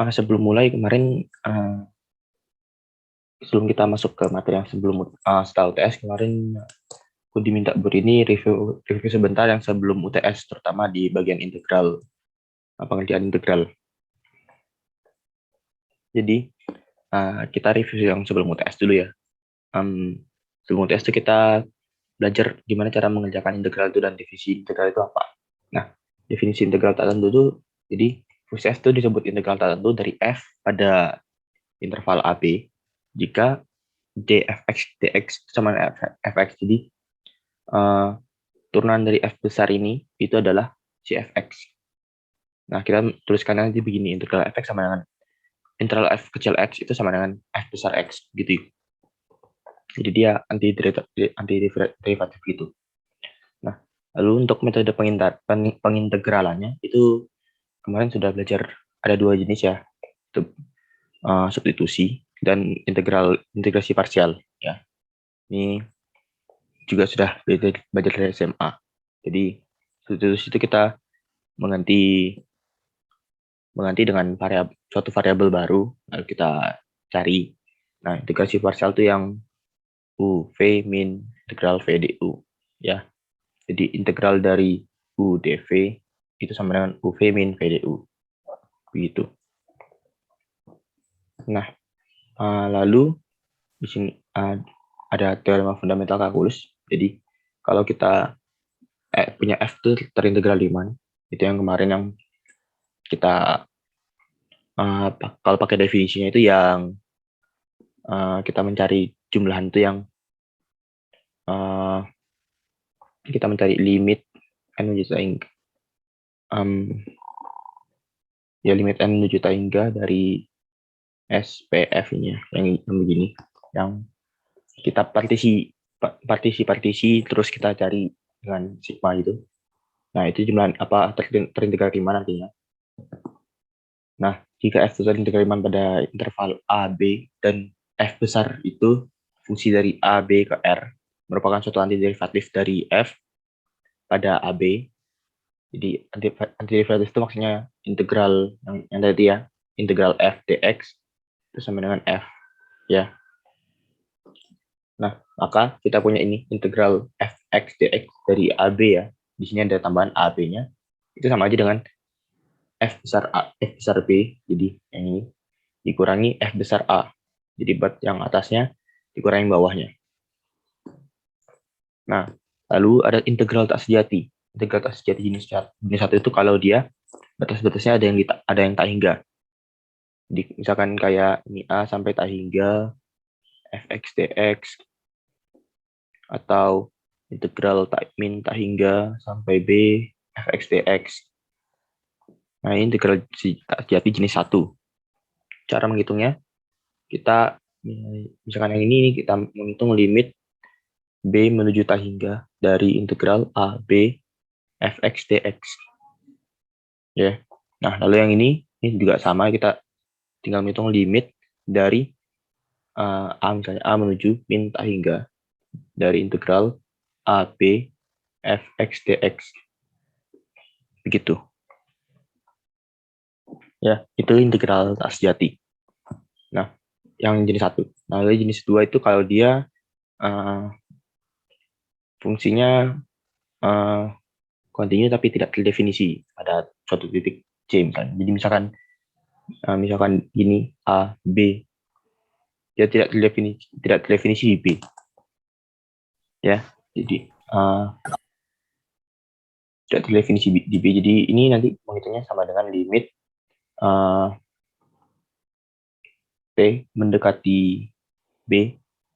Sebelum mulai kemarin, sebelum kita masuk ke materi yang sebelum setelah UTS kemarin, aku diminta ini review sebentar yang sebelum UTS, terutama di bagian integral, pengerjaan integral. Jadi kita review yang sebelum UTS dulu ya. Sebelum UTS itu kita belajar gimana cara mengerjakan integral itu dan definisi integral itu apa. Nah, definisi integral tak tentu itu, jadi fungsi f itu disebut integral tak tentu dari f pada interval AB jika dfx dx sama fx. Jadi turunan dari f besar ini itu adalah cfx. Nah, kita tuliskan nanti begini, integral fx sama dengan integral f kecil x itu sama dengan f besar x gitu. Jadi dia anti derivatif gitu. Nah, lalu untuk metode pengintegralannya itu kemarin sudah belajar, ada dua jenis ya, substitusi dan integrasi parsial ya. Ini juga sudah belajar dari SMA. Jadi substitusi itu kita mengganti dengan suatu variabel baru lalu kita cari. Nah, integrasi parsial itu yang u v min integral v du ya. Jadi integral dari u dv itu sama dengan u v min v du begitu. Nah, lalu di sini ada teorema fundamental kalkulus. Jadi kalau kita punya f itu terintegral Riemann, itu yang kemarin yang kita kalau pakai definisinya itu yang kita mencari jumlahan itu yang kita mencari limit n menuju hingga limit n menuju hingga dari SPF ini yang begini, yang kita partisi terus kita cari dengan sigma itu. Nah, itu jumlah apa terintegral Riemann nantinya. Nah, jika f terintegral Riemann pada interval a, b, dan f besar itu fungsi dari a, b ke r merupakan suatu antiderivatif dari f pada a, b. Jadi antiderivatif itu maksudnya integral yang tadi ya, integral f dx itu sama dengan f ya. Nah, maka kita punya ini integral fx dx dari ab ya. Di sini ada tambahan ab-nya. Itu sama aja dengan f besar a, f besar b. Jadi yang ini dikurangi f besar a. Jadi buat yang atasnya dikurangi bawahnya. Nah, lalu ada integral tak sejati. Integral tak sejati jenis satu itu kalau dia batas-batasnya ada yang tak hingga. Jadi misalkan kayak ini a sampai tak hingga fx dx, atau integral min tak hingga sampai b fx dx. Nah, ini integral tak sejati jenis 1. Cara menghitungnya, kita misalkan yang ini kita menghitung limit b menuju tak hingga dari integral a b fx dx. Ya. Nah, lalu yang ini juga sama, kita tinggal menghitung limit dari a, misalnya a menuju min tak hingga dari integral a b fx dx. Begitu. Ya, itu integral tak sejati. Nah, yang jenis 1. Nah, lalu jenis 2 itu kalau dia fungsinya kontinu tapi tidak terdefinisi pada suatu titik C misalnya. Jadi misalkan gini A, B, dia tidak terdefinisi di B. Ya, jadi tidak terdefinisi di B. Jadi ini nanti menghitungnya sama dengan limit P mendekati B.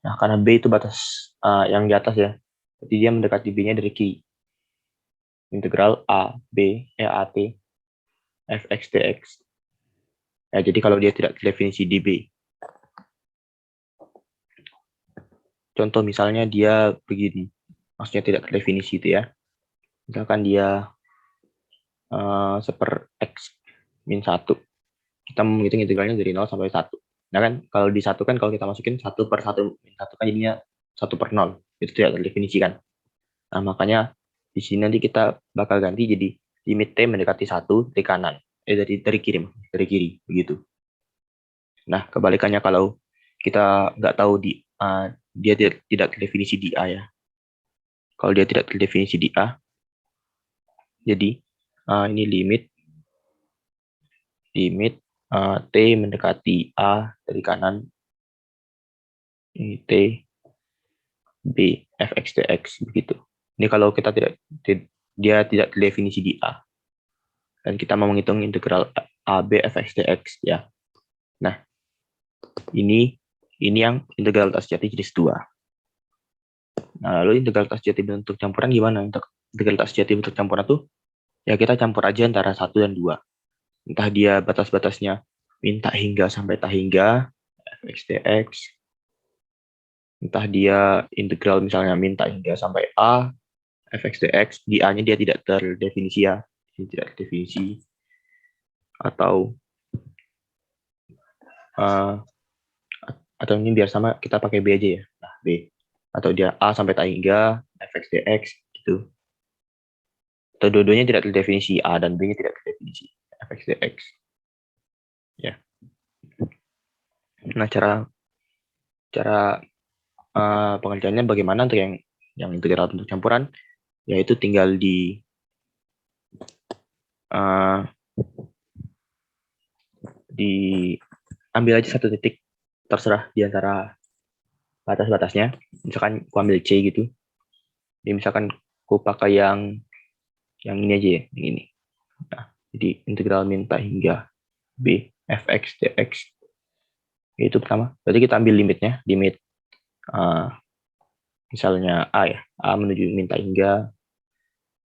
Nah, karena B itu batas yang di atas ya. Jadi dia mendekati B-nya dari kiri. Integral A, B, EAT, fx dx. Ya, jadi kalau dia tidak terdefinisi di B. Contoh misalnya dia begini. Maksudnya tidak terdefinisi itu ya. Misalkan dia seper x min 1. Kita menghitung integralnya dari 0 sampai 1. Nah kan, kalau di 1 kan kalau kita masukin 1 per 1 min 1 kan jadinya 1 per 0. Itu tidak terdefinisi kan. Nah, makanya Di sini nanti kita bakal ganti jadi limit T mendekati 1 dari kanan. Dari kiri begitu. Nah, kebalikannya kalau kita nggak tahu dia tidak terdefinisi di A ya. Kalau dia tidak terdefinisi di A, jadi ini limit T mendekati A dari kanan, ini T B fx dx begitu. Ini kalau dia tidak terdefinisi di A, dan kita mau menghitung integral AB fx dx ya. Nah, ini yang integral tak sejati jenis 2. Nah, lalu integral tak sejati bentuk campuran gimana? Integral tak sejati bentuk campuran tuh ya kita campur aja antara 1 dan 2. Entah dia batas-batasnya min tak hingga sampai tak hingga fx dx, entah dia integral misalnya min tak hingga sampai A fx dx, di A-nya dia tidak terdefinisi ya, tidak terdefinisi, atau atau ini biar sama kita pakai B aja ya. Nah, B. Atau dia A sampai tak hingga fx dx gitu. Atau dua-duanya tidak terdefinisi, A dan B-nya tidak terdefinisi fx dx. Ya. Nah, cara pengerjaannya bagaimana untuk yang integral bentuk campuran, yaitu tinggal diambil aja satu titik terserah di antara batas-batasnya. Misalkan aku ambil C gitu. Jadi misalkan aku pakai yang ini aja ya, yang ini. Nah, jadi integral min tak hingga B fx dx itu pertama. Berarti kita ambil limitnya, limit misalnya A ya, A menuju min tak hingga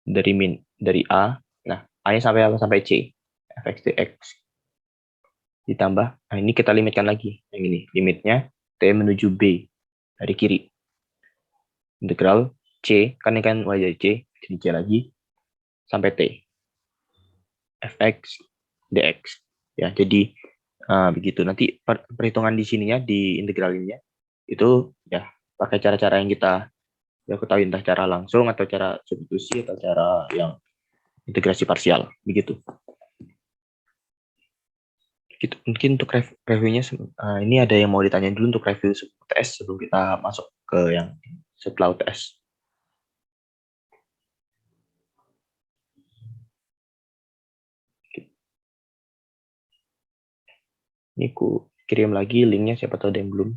dari A. Nah, A-nya sampai apa? Sampai C fx dx ditambah. Nah, ini kita limitkan lagi. Yang ini limitnya T menuju B dari kiri. Integral C, kan ini kan y dari C, jadi C lagi sampai T fx dx. Ya, jadi begitu. Nanti perhitungan di sininya, di integral ininya itu ya pakai cara-cara yang kita ketahui, entah cara langsung atau cara substitusi atau cara yang integrasi parsial begitu. Gitu. Mungkin untuk reviewnya ini ada yang mau ditanya dulu untuk review UTS sebelum kita masuk ke yang setelah UTS. Ini ku kirim lagi linknya, siapa tahu ada yang belum.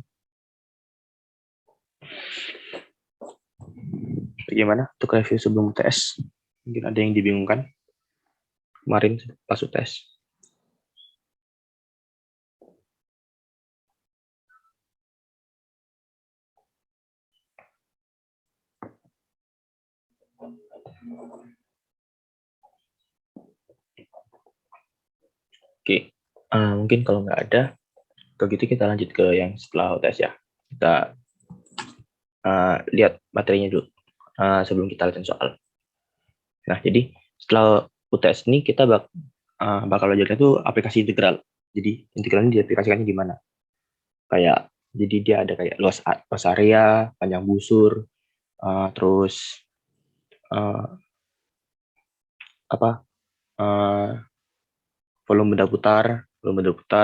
Bagaimana untuk review sebelum UTS? Mungkin ada yang dibingungkan kemarin pas UTS. Oke, mungkin kalau nggak ada, kalau gitu kita lanjut ke yang setelah UTS ya. Kita lihat materinya dulu sebelum kita latihan soal. Nah, jadi setelah UTS ini kita bakal belajar itu aplikasi integral. Jadi integral ini diaplikasikannya gimana? Kayak jadi dia ada kayak luas area, panjang busur, terus volume benda putar,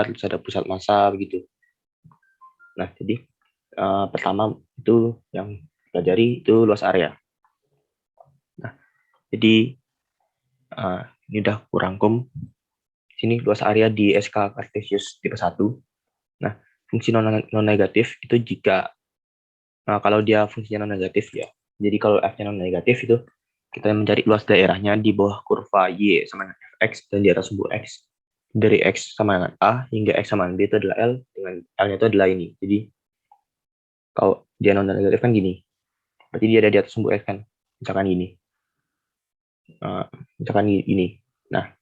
terus ada pusat massa begitu. Nah, jadi pertama itu yang pelajari itu luas area. Nah, jadi ini udah kurangkum. Sini luas area di SK Cartesius tipe 1. Nah, fungsi non-negatif itu jika kalau dia fungsinya non-negatif ya. Jadi kalau F-nya non-negatif itu kita mencari luas daerahnya di bawah kurva Y sama dengan Fx dan di atas sumbu X. Dari X sama dengan A hingga X sama dengan B itu adalah L, dengan L-nya itu adalah ini. Jadi kalau dia non-negatif kan gini. Berarti dia ada di atas sumbu X kan. Misalkan ini. Misalkan ini. Nah,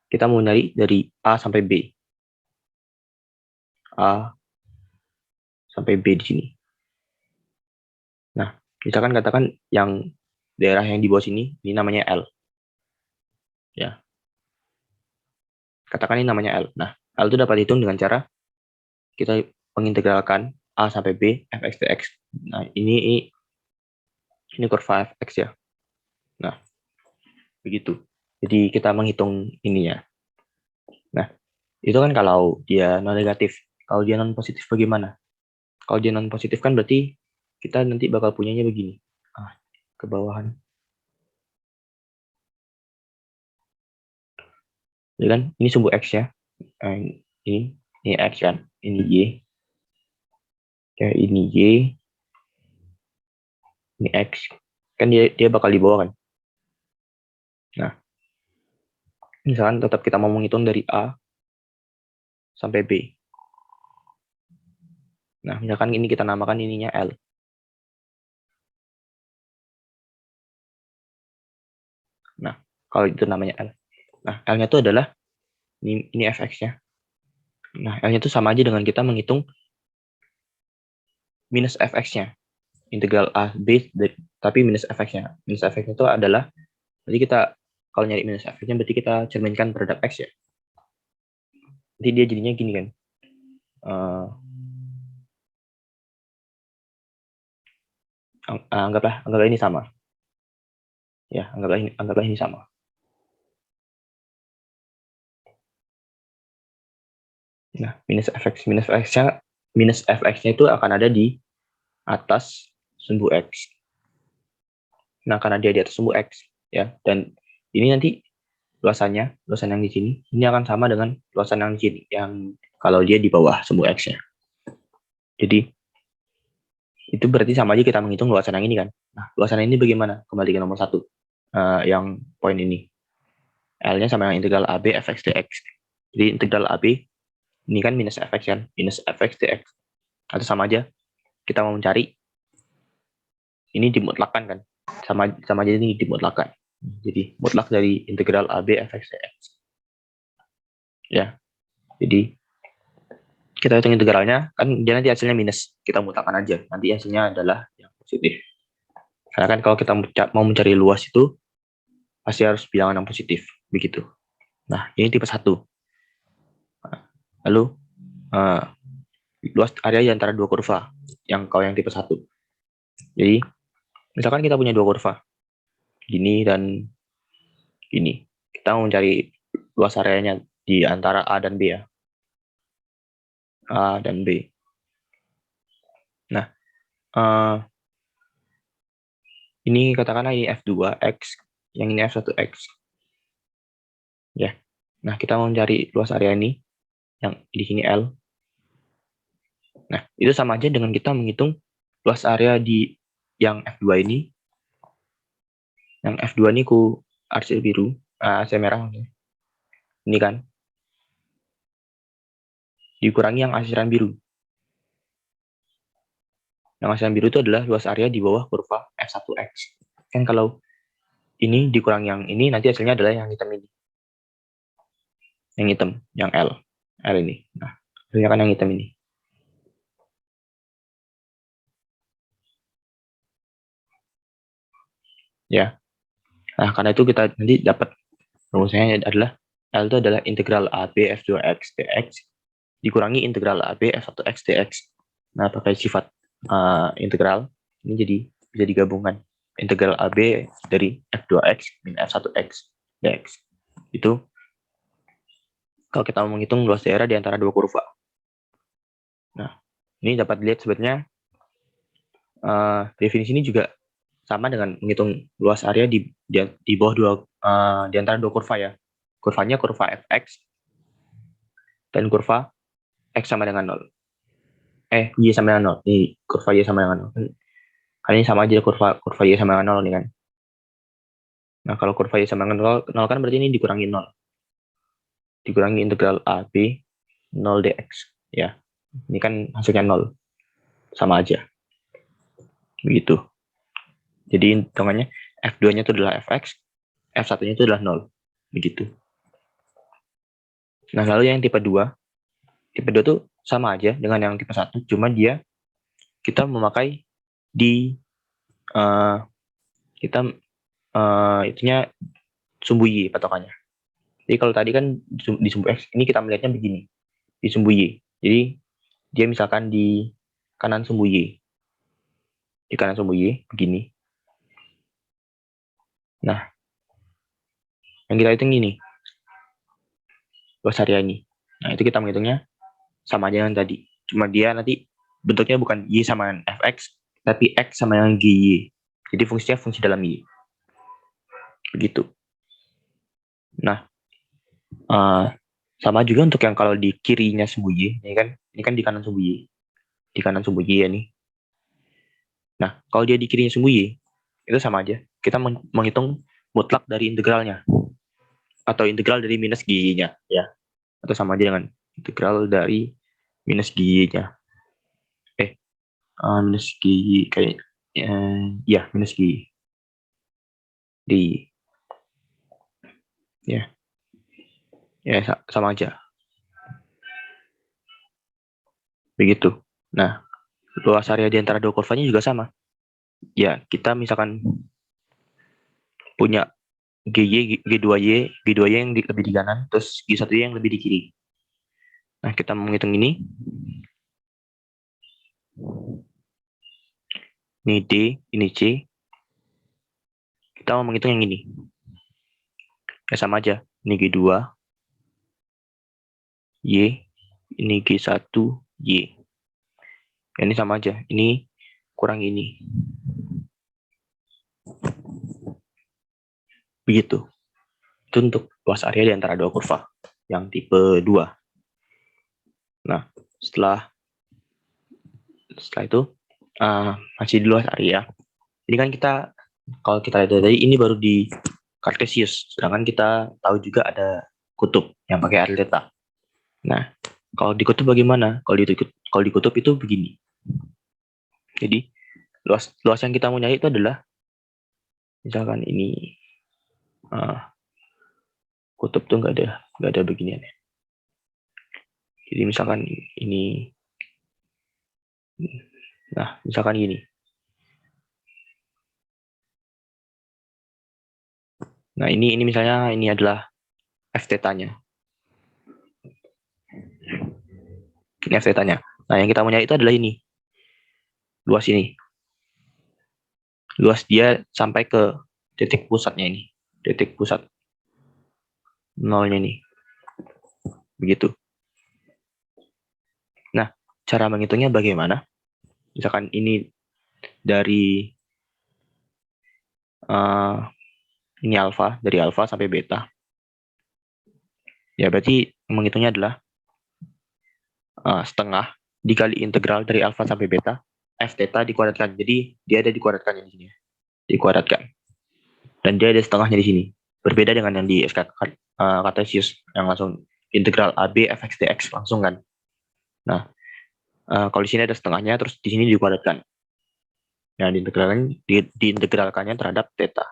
kita mau nyari dari A sampai B. A sampai B di sini. Nah, misalkan katakan yang daerah yang di bawah sini, ini namanya L. Ya. Katakan ini namanya L. Nah, L itu dapat dihitung dengan cara kita mengintegralkan A sampai B, fx dx. Nah, ini kurva fx ya. Nah, begitu. Jadi kita menghitung ininya. Nah, itu kan kalau dia non negatif. Kalau dia non positif bagaimana? Kalau dia non positif kan berarti kita nanti bakal punyanya begini. Ke bawahan. Ya kan? Ini sumbu X ya. Ini X kan. Ini Y. Ya, ini Y. Ini X. Kan dia bakal di bawah kan. Nah, misalkan tetap kita mau menghitung dari A sampai B. Nah, misalkan ini kita namakan ininya L. Nah, kalau itu namanya L. Nah, L-nya itu adalah ini fx-nya. Nah, L-nya itu sama aja dengan kita menghitung minus fx-nya. Integral A, B, tapi minus fx-nya. Minus fx-nya itu adalah, berarti kita, kalau nyari minus fx-nya, berarti kita cerminkan terhadap x ya. Jadi dia jadinya gini kan. Anggaplah ini sama. Ya, anggaplah ini sama. Nah, minus fx-nya itu akan ada di atas sumbu x. Nah, karena dia di atas sumbu x, ya, dan ini nanti luasan yang di sini, ini akan sama dengan luasan yang di sini, yang kalau dia di bawah sumbu x-nya. Jadi, itu berarti sama aja kita menghitung luasan yang ini kan. Nah, luasan ini bagaimana? Kembali ke nomor 1. Yang poin ini. L-nya sama dengan integral AB fx dx. Jadi, integral AB, ini kan minus fx kan, minus fx dx. Atau sama aja, kita mau mencari, ini dimutlakan kan. Sama aja ini dimutlakan. Jadi, mutlak dari integral AB fx dx. Ya, jadi kita hitung integralnya, kan dia nanti hasilnya minus. Kita mutlakkan aja, nanti hasilnya adalah yang positif. Karena kan kalau kita mau mencari luas itu, pasti harus bilangan yang positif. Begitu. Nah, ini tipe 1. Lalu, luas area di antara dua kurva. Yang tipe 1. Jadi, misalkan kita punya dua kurva. Gini dan gini. Kita mau mencari luas areanya di antara A dan B ya. A dan B. Nah, ini katakanlah ini F2X, yang ini F1X. Ya. Nah, kita mau mencari luas area ini, yang di sini L. Nah, itu sama aja dengan kita menghitung luas area di yang F2 ini. Yang F2 ini ku arsil biru, arsil merah. Ini kan. Dikurangi yang arsiran biru. Yang arsiran biru itu adalah luas area di bawah kurva F1X. Kan kalau ini dikurangi yang ini, nanti hasilnya adalah yang hitam ini. Yang hitam, yang L. L ini. Nah, hasilnya kan yang hitam ini. Ya. Nah, karena itu kita nanti dapat rumusnya adalah L itu adalah integral AB F2X dx dikurangi integral AB F1X dx. Nah, pakai sifat integral, ini jadi bisa digabungkan. Integral AB dari F2X min F1X dx. Itu kalau kita mau menghitung luas daerah di antara dua kurva. Nah, ini dapat dilihat sebetulnya definisi ini juga sama dengan menghitung luas area di bawah di antara dua kurva ya. Kurvanya kurva fx dan kurva x sama dengan 0. Y sama dengan 0. Ini kurva y sama dengan 0. Kan ini sama aja kurva y sama dengan 0 nih kan. Nah, kalau kurva y sama dengan 0 kan berarti ini dikurangi 0. Dikurangi integral AB 0 dx. Ya, ini kan hasilnya 0. Sama aja. Begitu. Jadi hitungannya F2-nya itu adalah fx, F1-nya itu adalah 0. Begitu. Nah, lalu yang tipe 2. Tipe 2 tuh sama aja dengan yang tipe 1, cuma kita memakai di kita itunya sumbu Y patokannya. Jadi kalau tadi kan di sumbu X, ini kita melihatnya begini. Di sumbu Y. Jadi dia misalkan di kanan sumbu Y. Di kanan sumbu Y, begini. Nah, yang kita hitung ini, luas area ini. Nah, itu kita menghitungnya sama aja dengan tadi. Cuma dia nanti bentuknya bukan Y sama dengan Fx, tapi X sama dengan GY. Jadi fungsinya fungsi dalam Y. Begitu. Nah, sama juga untuk yang kalau di kirinya sumbu Y, ini kan di kanan sumbu Y. Di kanan sumbu Y ya nih. Nah, kalau dia di kirinya sumbu Y, itu sama aja. Kita menghitung mutlak dari integralnya. Atau integral dari minus GY-nya. Ya. Atau sama aja dengan integral dari minus GY-nya. Minus GY kayak ya minus GY di ya sama aja begitu. Nah, luas area di antara dua kurvanya juga sama. Ya, kita misalkan punya GY, G2Y, G2Y yang lebih di kanan, terus G1Y yang lebih di kiri. Nah, kita menghitung ini. Ini D, ini C. Kita mau menghitung yang ini. Ya sama aja. Ini G2, Y, ini G1, Y. Ya, ini sama aja. Ini kurang ini. Begitu. Itu untuk luas area di antara dua kurva yang tipe 2. Nah, setelah itu masih di luas area. Ini kan kita kalau kita lihat dari ini baru di Cartesius, sedangkan kita tahu juga ada kutub yang pakai arti theta. Nah, kalau di kutub bagaimana? Kalau di kutub itu begini. Jadi luas yang kita mau nyari itu adalah misalkan ini kutub tuh nggak ada beginian ya. Jadi misalkan ini, nah misalkan gini. Nah ini misalnya ini adalah f theta-nya. Ini f theta-nya. Nah yang kita mau nyari itu adalah ini. Luas ini. Luas dia sampai ke titik pusatnya ini. Titik pusat nolnya ini. Begitu. Nah, cara menghitungnya bagaimana? Misalkan ini dari ini alfa, dari alfa sampai beta. Ya berarti menghitungnya adalah setengah dikali integral dari alfa sampai beta f theta dikuadratkan. Jadi dia ada dikuadratkan di sini, dikuadratkan. Dan dia ada setengahnya di sini. Berbeda dengan yang di SK Cartesius yang langsung integral AB fx dx langsung kan. Nah, kalau di sini ada setengahnya, terus di sini dikuadratkan. Nah, diintegralkannya terhadap theta.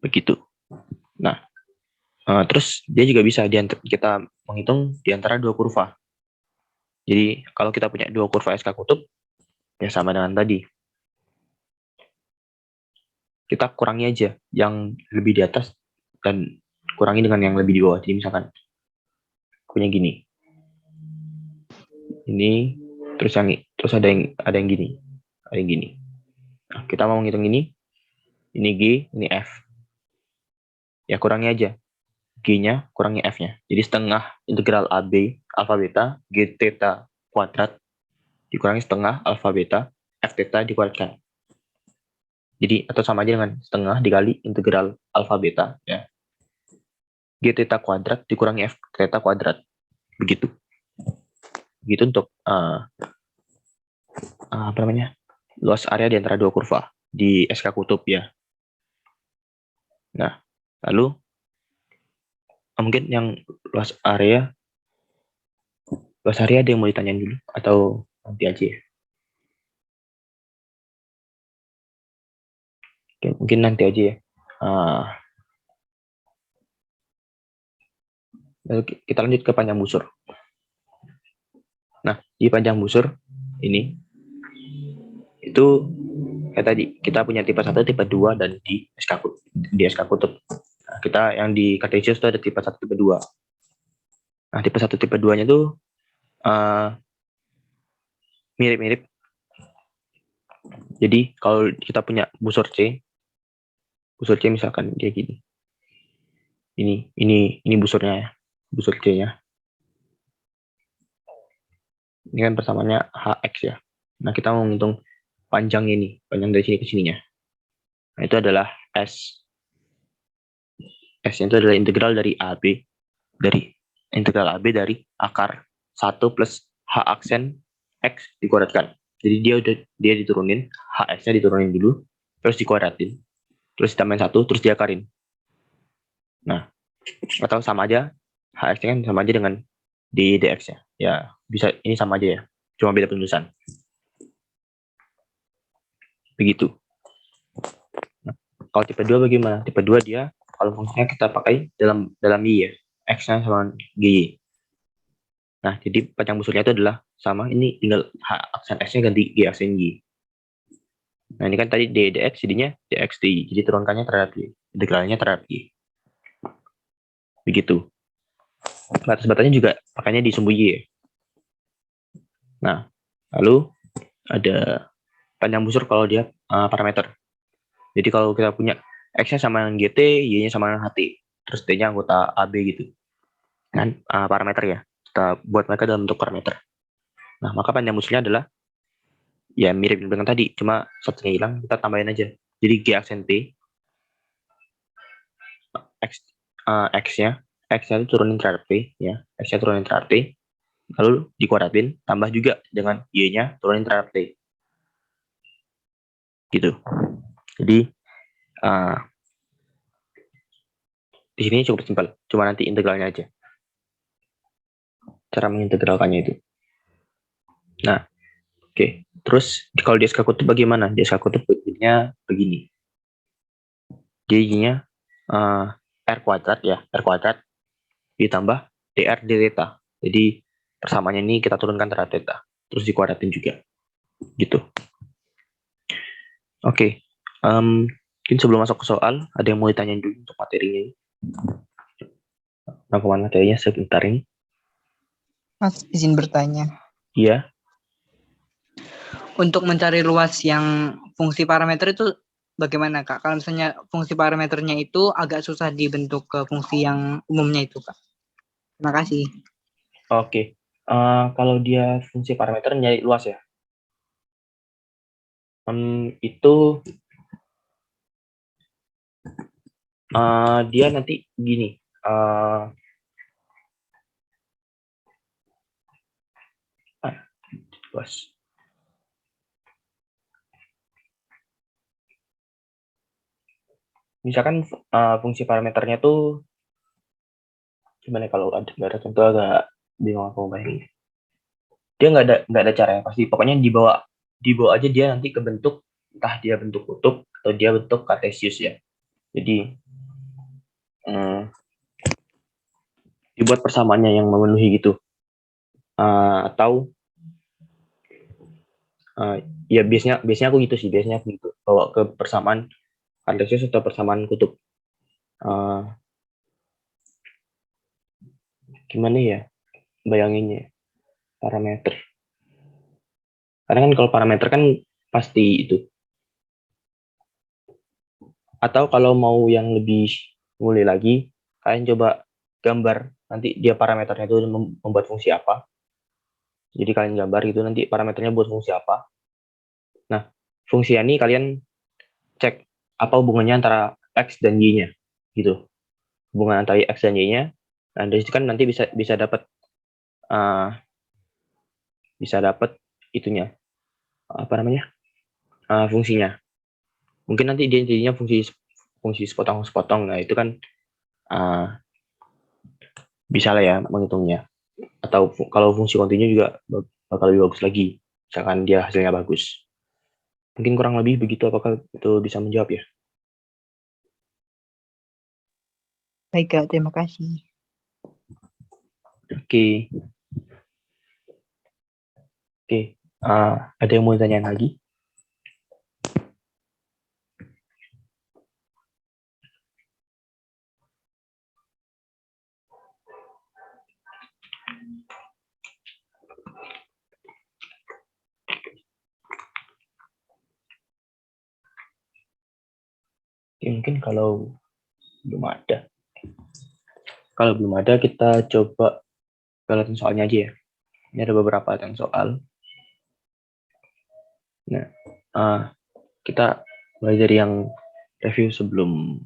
Begitu. Nah, terus dia juga bisa kita menghitung di antara dua kurva. Jadi kalau kita punya dua kurva SK kutub, ya sama dengan tadi. Kita kurangi aja yang lebih di atas dan kurangi dengan yang lebih di bawah. Jadi misalkan punya gini, ini terus ada yang gini, ada yang gini. Nah, kita mau menghitung ini G, ini F. Ya kurangi aja. G-nya kurangi F-nya. Jadi setengah integral AB alfa beta G theta kuadrat dikurangi setengah alfa beta F theta dikuadratkan. Jadi atau sama aja dengan setengah dikali integral alfa beta ya. G theta kuadrat dikurangi F theta kuadrat. Begitu. Begitu untuk apa namanya? Luas area di antara dua kurva di SK kutub ya. Nah, lalu mungkin yang luas area ada yang mau ditanyain dulu atau nanti aja ya? Oke, mungkin nanti aja ya. Lalu kita lanjut ke panjang busur. Nah, di panjang busur ini itu kayak tadi kita punya tipe 1, tipe 2 dan di SK kutub. Nah, kita yang di Cartesius itu ada tipe 1, tipe 2. Nah, tipe 1, tipe 2-nya tuh mirip-mirip. Jadi kalau kita punya busur C, Busur C misalkan dia gini. Ini busurnya ya. Busur C-nya. Ini kan persamaannya HX ya. Nah, kita mau menghitung panjangnya ini, panjang dari sini ke sininya. Nah, itu adalah S. S itu adalah integral dari AB, dari integral AB dari akar 1 plus H aksen X dikuadratkan. Jadi dia diturunin, HX-nya diturunin dulu, terus dikuadratin, terus ditambahin 1, terus diakarin. Nah, atau sama aja, HX-nya kan sama aja dengan di DX-nya. Ya, bisa ini sama aja ya, cuma beda penulisan. Begitu. Nah, kalau tipe 2 bagaimana? Tipe 2 dia kalau fungsinya kita pakai dalam Y ya. X-nya sama GY. Nah, jadi panjang busurnya itu adalah sama, ini tinggal H aksen X-nya ganti G aksen Y. Nah, ini kan tadi D dx, jadinya dx dy. Jadi turunkannya terhadap Y. Integralnya terhadap Y. Begitu. Batas-batasnya juga pakainya di sumbu Y ya. Nah, lalu ada panjang busur kalau dia parameter. Jadi kalau kita punya X-nya sama dengan GT, Y-nya sama dengan HT. Terus T-nya anggota AB gitu. Kan parameter ya. Kita buat mereka dalam bentuk parameter. Nah, maka panjang busurnya adalah ya mirip dengan tadi, cuma satunya hilang, kita tambahin aja. Jadi G aksen T, X-nya itu turunin terhadap T, ya. X-nya turunin terhadap T, lalu dikuadratin, tambah juga dengan Y-nya turunin terhadap T. Gitu. Jadi, di sini cukup simpel, cuma nanti integralnya aja. Cara mengintegralkannya itu. Nah, oke. Terus, kalau di SK kutub bagaimana? Di SK kutub begini. Jadinya R kuadrat ya, R kuadrat ditambah dr d theta. Jadi persamaannya ini kita turunkan terhadap theta, terus dikuadratin juga, gitu. Oke, mungkin sebelum masuk ke soal, ada yang mau ditanyain dulu untuk materinya ini? Rangkuman materinya sebentar ini. Mas, izin bertanya. Iya. Untuk mencari luas yang fungsi parameter itu bagaimana, Kak? Kalau misalnya fungsi parameternya itu agak susah dibentuk ke fungsi yang umumnya itu, Kak. Terima kasih. Oke. Kalau dia fungsi parameter nyari luas ya. Itu dia nanti gini. Luas. Misalkan fungsi parameternya tuh gimana, kalau nggak ada contoh agak bingung aku bayangin. Dia nggak ada caranya pasti. Pokoknya dibawa aja dia nanti ke bentuk, entah dia bentuk kutub atau dia bentuk kartesius ya. Jadi dibuat persamaannya yang memenuhi gitu. Atau ya biasanya aku gitu sih, biasanya aku gitu, bawa ke persamaan kartesius atau persamaan kutub. Gimana ya bayanginnya parameter, karena kan kalau parameter kan pasti itu. Atau kalau mau yang lebih mulai lagi, kalian coba gambar nanti dia parameternya itu membuat fungsi apa. Jadi kalian gambar itu nanti parameternya buat fungsi apa. Nah, fungsi ini kalian cek apa hubungannya antara x dan y-nya gitu. Hubungan antara x dan y-nya. Nah, dari situ kan nanti bisa dapat itunya, apa namanya, fungsinya. Mungkin nanti dia jadinya fungsi sepotong. Nah, itu kan bisa lah ya menghitungnya. Atau kalau fungsi kontinu juga bakal lebih bagus lagi, misalkan dia hasilnya bagus. Mungkin kurang lebih begitu. Apakah itu bisa menjawab ya? Baik, Kak. Terima kasih. Oke. Ada yang mau ditanyain lagi? Mungkin kalau belum ada. Kalau belum ada, kita coba lihat soalnya aja ya. Ini ada beberapa yang soal. Nah, kita mulai dari yang review sebelum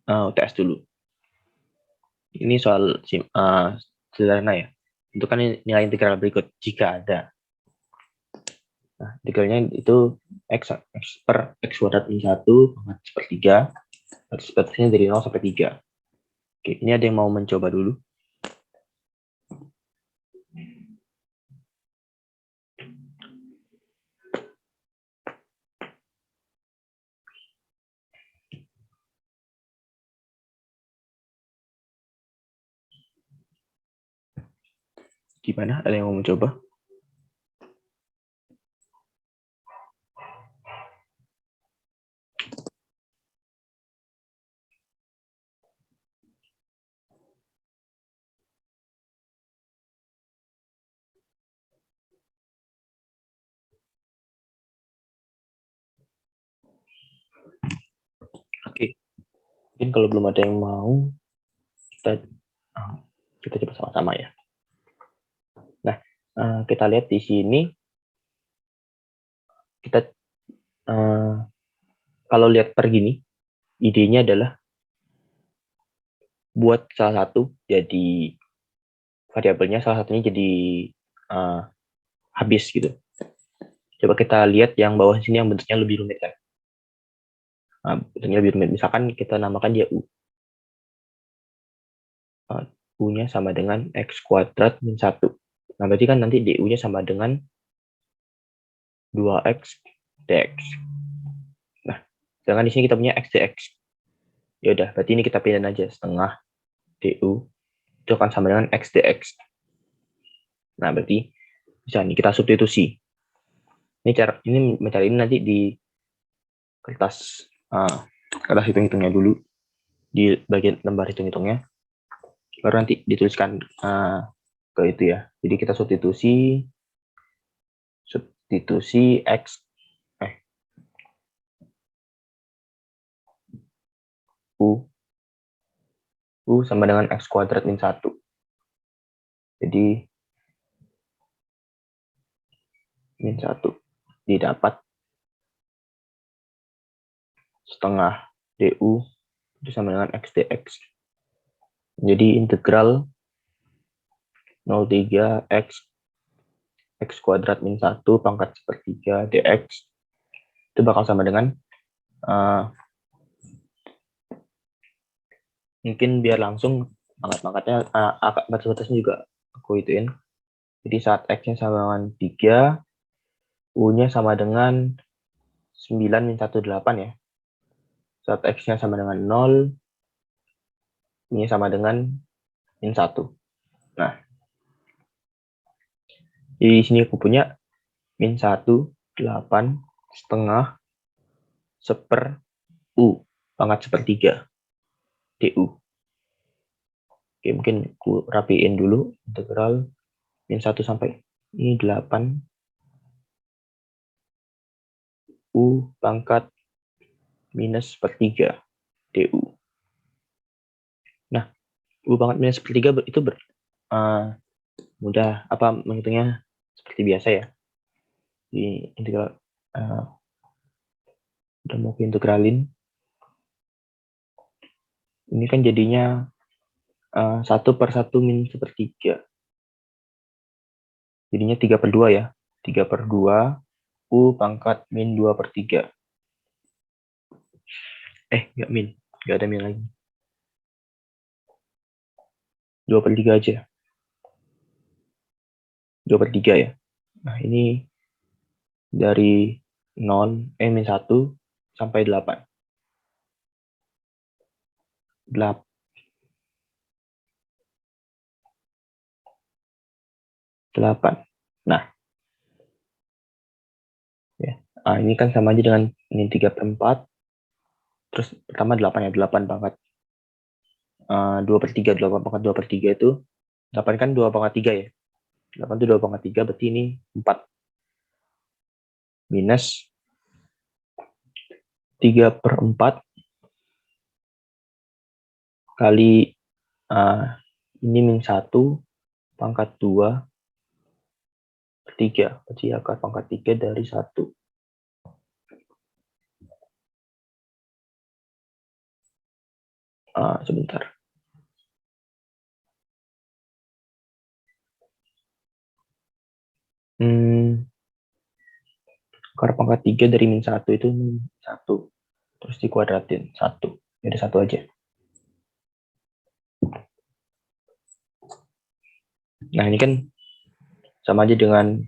UTS dulu. Ini soal sederhana ya. Tentukan nilai integral berikut jika ada. Nah, integralnya itu x per x kuadrat min 1 pangkat sepertiga. Batas batasnya dari 0 sampai 3. Oke, ini ada yang mau mencoba dulu? Gimana? Ada yang mau mencoba? Oke. Mungkin kalau belum ada yang mau, kita coba sama-sama ya. Nah, kita lihat di sini, kita kalau lihat per gini, idenya adalah buat salah satu jadi variabelnya, salah satunya jadi habis gitu. Coba kita lihat yang bawah sini yang bentuknya lebih rumit kan. Nah, bentuknya lebih rumit. Misalkan kita namakan dia U. U-nya sama dengan X kuadrat min 1. Nah, berarti kan nanti DU-nya sama dengan 2X dx. Nah, sedangkan di sini kita punya X dx. Ya udah, berarti ini kita pindahin aja setengah DU itu akan sama dengan X dx. Nah, berarti bisa nih kita substitusi. Ini mencari ini nanti di kertas hitung-hitungnya dulu, di bagian lembar hitung-hitungnya, baru nanti dituliskan ke itu ya. Jadi kita substitusi X U sama dengan X kuadrat min 1. Jadi min 1 didapat setengah DU itu sama dengan X dx. Jadi integral 0,3 X kuadrat min 1 pangkat sepertiga dx itu bakal sama dengan mungkin biar langsung pangkat-pangkatnya batas-batasnya juga aku ituin. Jadi saat X-nya sama dengan 3, U-nya sama dengan 9 min 1, 8 ya. Saat X-nya sama dengan 0, U-nya sama dengan min 1. Nah, di sini aku punya min 1, 8, setengah, seper, U, pangkat sepertiga, DU. Oke, mungkin aku rapiin dulu integral min 1 sampai ini 8, U pangkat minus sepertiga, DU. Nah, U pangkat minus sepertiga itu mudah apa menghitungnya seperti biasa ya. Di integral udah mau ke integralin. Ini kan jadinya 1 per 1 min sepertiga. Jadinya 3 per 2 ya. 3 per 2 U pangkat min 2 per 3. Nggak min. Nggak ada min lagi. 2 per 3 aja. 2 per 3 ya. Nah, ini dari min 1 sampai 8. 8. Nah, ya. Ini kan sama aja dengan ini 3 per 4. Terus pertama 8 ya. 8 pangkat 2 per 3. 8 pangkat 2 per 3 itu 8 kan 2 pangkat 3 ya. 8 itu 2 pangkat 3 berarti ini 4. Minus 3 per 4 kali ini min 1 pangkat 2 per 3. Berarti akar pangkat 3 dari 1. Sebentar. Akar pangkat 3 dari min 1 itu min 1. Terus dikuadratin 1. Jadi 1 aja. Nah, ini kan sama aja dengan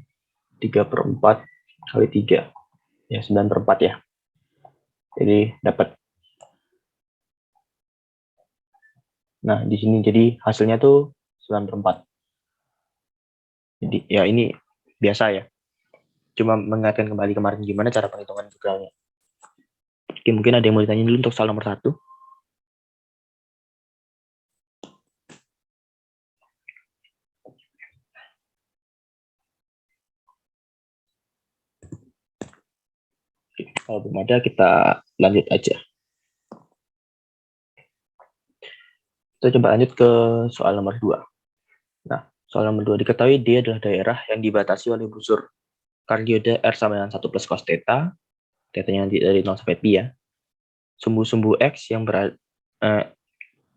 3/4 kali 3. Ya, 9/4 ya. Jadi dapat. Nah, di sini jadi hasilnya tuh 9/4. Jadi ya ini biasa ya. Cuma mengingatkan kembali kemarin gimana cara penghitungan integralnya. Oke, mungkin ada yang mau ditanya dulu untuk soal nomor 1. Oke, kalau belum ada kita lanjut aja. Kita coba lanjut ke soal nomor 2. Nah, soal nomor 2 diketahui D adalah daerah yang dibatasi oleh busur kardioida R sama dengan 1 plus cos theta, theta-nya nanti dari 0 sampai pi ya. Sumbu-sumbu X yang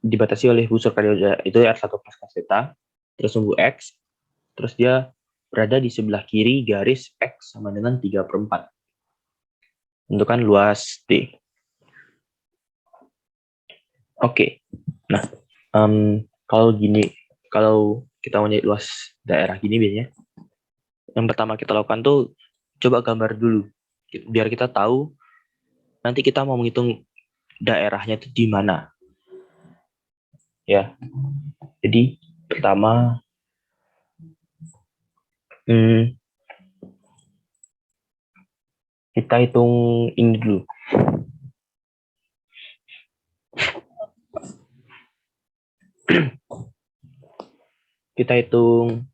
dibatasi oleh busur kardioida itu R1 plus cos theta, terus sumbu X, terus dia berada di sebelah kiri garis X sama dengan 3/4. Tentukan luas D. Oke, nah kalau gini, kalau kita mau nyari luas daerah gini biasanya, yang pertama kita lakukan tuh coba gambar dulu, biar kita tahu nanti kita mau menghitung daerahnya itu di mana. Ya, jadi pertama kita hitung ini dulu. Kita hitung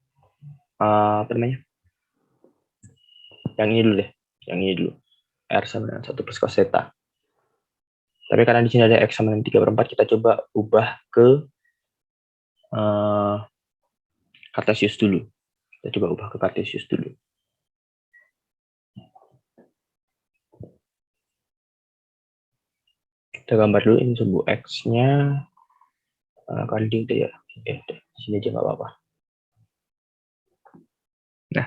apa namanya? Yang ini dulu deh, yang ini dulu. R sama dengan 1 plus cos theta. Tapi karena di sini ada X sama dengan 3/4, kita coba ubah ke Cartesius dulu. Kita coba ubah ke Cartesius dulu. Kita gambar dulu ini sumbu X-nya. Kali dia udah ya. Di sini aja nggak apa-apa. Nah,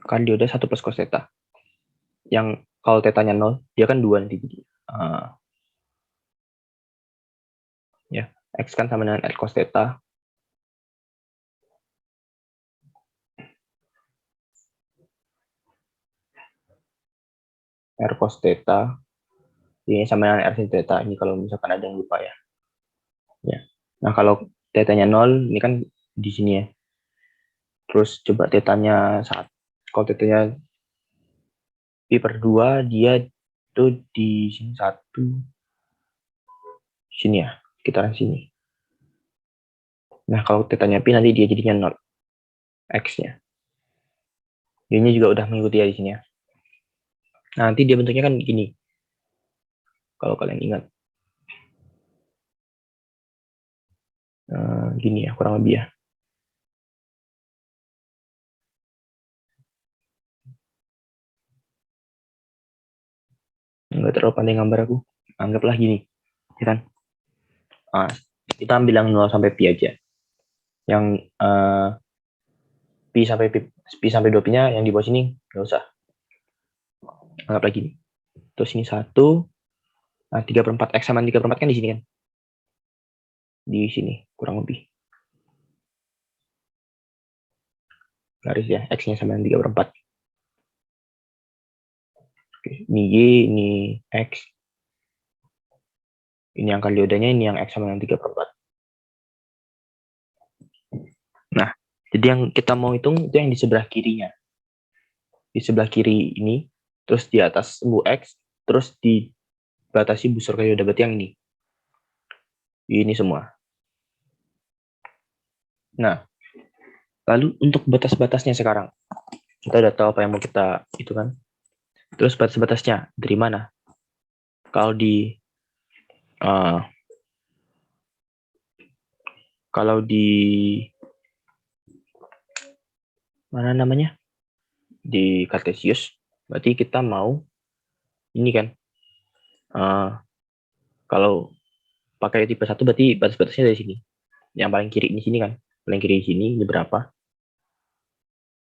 kan dia udah 1 plus cos theta. Yang kalau tetanya 0, dia kan 2 nanti. Ya, X kan sama dengan R cos theta. R cos theta. Ini sama dengan R sin theta. Ini kalau misalkan ada yang lupa ya. Ya. Nah, kalau tetanya 0, ini kan di sini ya. Terus coba tetanya 1. Kalau tetanya pi/2, dia itu di sini 1. Sini ya, sekitaran sini. Nah, kalau tetanya pi nanti dia jadinya 0. X-nya. Ini juga udah mengikuti ya di sini ya. Nah, nanti dia bentuknya kan gini. Kalau kalian ingat. Gini ya, kurang lebih ya. Nggak terlalu pandai gambar aku. Anggaplah gini. Ya kan? Kita ambil yang 0 sampai pi aja. Yang pi sampai 2 pi-nya yang di bawah sini nggak usah. Anggaplah gini. Terus ini 1. Nah, 3/4 X sama 3/4 kan di sini kan? Di sini, kurang lebih. Garis ya, X-nya sama dengan 3/4. Oke, ini Y, ini X. Ini yang kardioidanya, ini yang X sama dengan 3/4. Nah, jadi yang kita mau hitung itu yang di sebelah kirinya. Di sebelah kiri ini, terus di atas sumbu X, terus dibatasi busur kardioida, berarti yang ini. Ini semua. Nah, lalu untuk batas-batasnya sekarang. Kita udah tahu apa yang mau kita itu kan. Terus batas-batasnya dari mana? Kalau di uh, mana namanya, di Cartesius, berarti kita mau ini kan, kalau pakai tipe 1 berarti batas-batasnya dari sini. Yang paling kiri di sini kan, paling kiri di sini ini berapa?